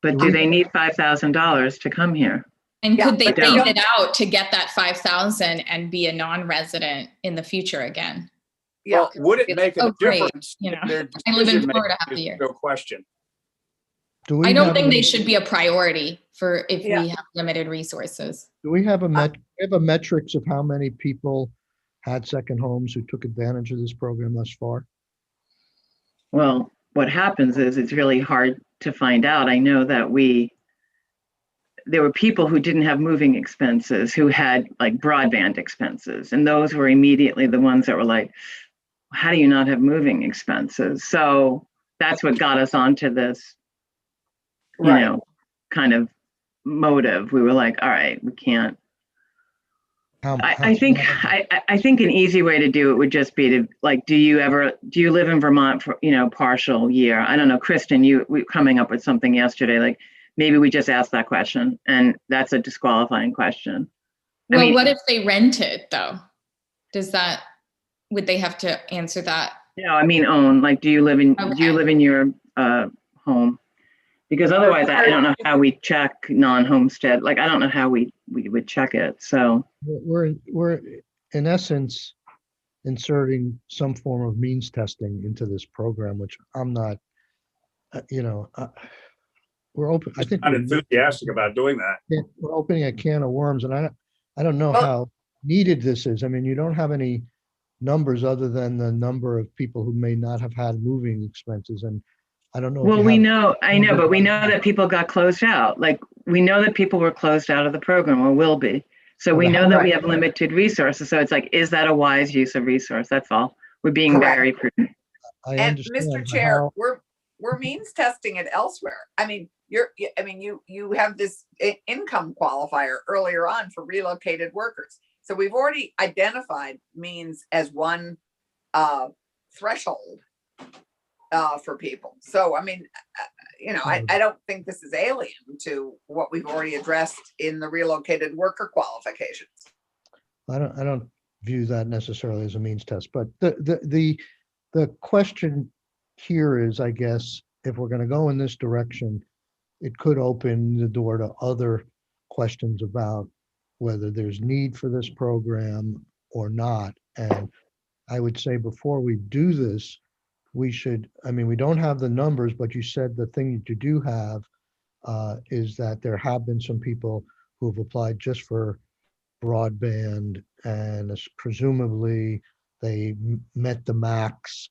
But do they need $5,000 to come here? And Yeah, could they but phase don't. it out to get that 5,000 and be a non-resident in the future again? Yeah, Well, would it It's make like, a oh, great, difference you know, in their I live in decision Florida half making? the year. No question. Do we I don't have think any- they should be a priority for if Yeah. we have limited resources. Do we have a metrics of how many people had second homes who took advantage of this program thus far? Well, what happens is it's really hard to find out. I know that there were people who didn't have moving expenses who had like broadband expenses. And those were immediately the ones that were like, how do you not have moving expenses? So that's what got us onto this, right. kind of motive. We were like, all right, we can't. I think an easy way to do it would just be to like, do you live in Vermont for, partial year? I don't know, Kristen, we coming up with something yesterday, like maybe we just ask that question and that's a disqualifying question. Well, what if they rent it though? Would they have to answer that? No, I mean, own, like, do you live in your home? Because otherwise I don't know how we check non-homestead. Like, I don't know how we would check it. So We're in essence inserting some form of means testing into this program, which I'm not, we're open. I think I'm enthusiastic about doing that. we're opening a can of worms, and I don't know how needed this is. I mean, you don't have any numbers other than the number of people who may not have had moving expenses, and I don't know. well, I know, but we know that people got closed out. Like, we know that people were closed out of the program or will be. So we know that we have limited resources. So it's like, is that a wise use of resource? That's all. We're being very prudent. I And understand, Mr. but Chair, how- we're means testing it elsewhere. I mean, you have this income qualifier earlier on for relocated workers. So we've already identified means as one threshold for people. So, I mean, I don't think this is alien to what we've already addressed in the relocated worker qualifications. I don't view that necessarily as a means test, but the question here is, I guess, if we're going to go in this direction, it could open the door to other questions about whether there's need for this program or not. And I would say before we do this, we should, I mean, we don't have the numbers, but you said the thing that you do have is that there have been some people who have applied just for broadband, and presumably they met the max.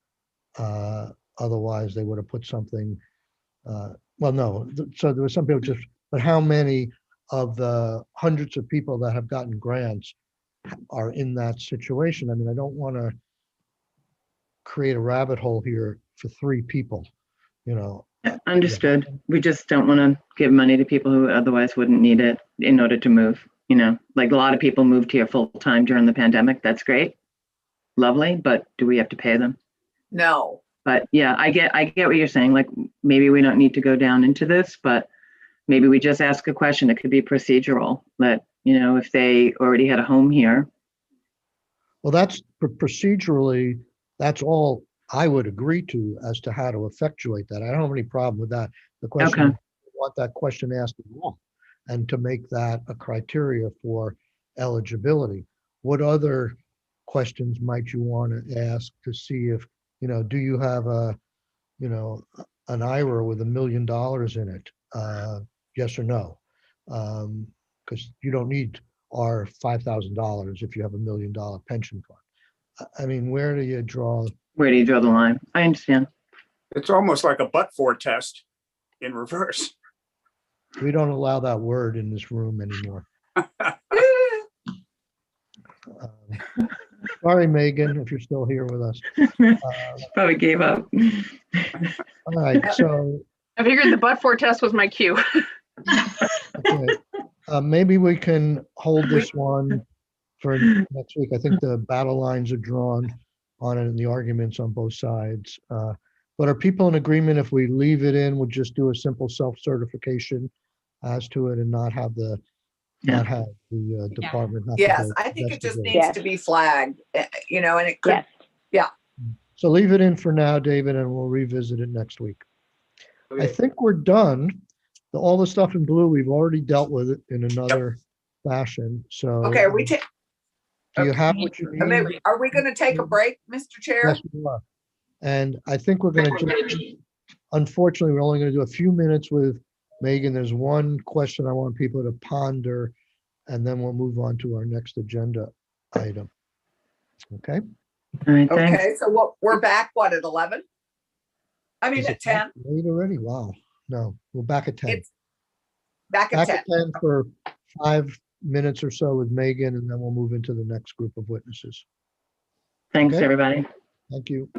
Otherwise, they would have put something. Well, no. So there were some people just. But how many of the hundreds of people that have gotten grants are in that situation? I mean, I don't want to create a rabbit hole here for 3 people. Understood. We just don't want to give money to people who otherwise wouldn't need it in order to move. Like a lot of people moved here full time during the pandemic. That's great. Lovely. But do we have to pay them? No. But yeah, I get what you're saying. Like, maybe we don't need to go down into this, but maybe we just ask a question. It could be procedural that, if they already had a home here. Well, that's procedurally, that's all I would agree to as to how to effectuate that. I don't have any problem with that. The question, Okay. I want that question asked in law, and to make that a criteria for eligibility. What other questions might you want to ask to see if, do you have an IRA with $1 million in it? Yes or no? Because you don't need our $5,000 if you have $1 million pension fund. I mean, where do you draw? Where do you draw the line? I understand. It's almost like a but-for test in reverse. We don't allow that word in this room anymore. Sorry, Megan, if you're still here with us. Probably gave up. All right, so I figured the but-for test was my cue. okay. Maybe we can hold this one for next week. I think the battle lines are drawn on it and the arguments on both sides. But are people in agreement if we leave it in, we'll just do a simple self-certification as to it and not have the not have the department have to Yes, go I think it just investigate? needs to be flagged, you know, and it could, Yes. So leave it in for now, David, and we'll revisit it next week. I Okay. think we're done. All the stuff in blue, we've already dealt with it in another fashion. So okay, do you have what you need? are we gonna take a break, Mr. Chair? Yes, we are. And I think we're going to, unfortunately, we're only going to do a few minutes with Megan. There's one question I want people to ponder, and then we'll move on to our next agenda item. Okay? All right, thanks. Okay, so we're back, what, at 11? I mean, Is at it 10? late already? Wow. No, we're back at 10. It's back at Back 10. at 10 for 5 minutes or so with Megan, and then we'll move into the next group of witnesses. Thanks, Okay. everybody. Thank you.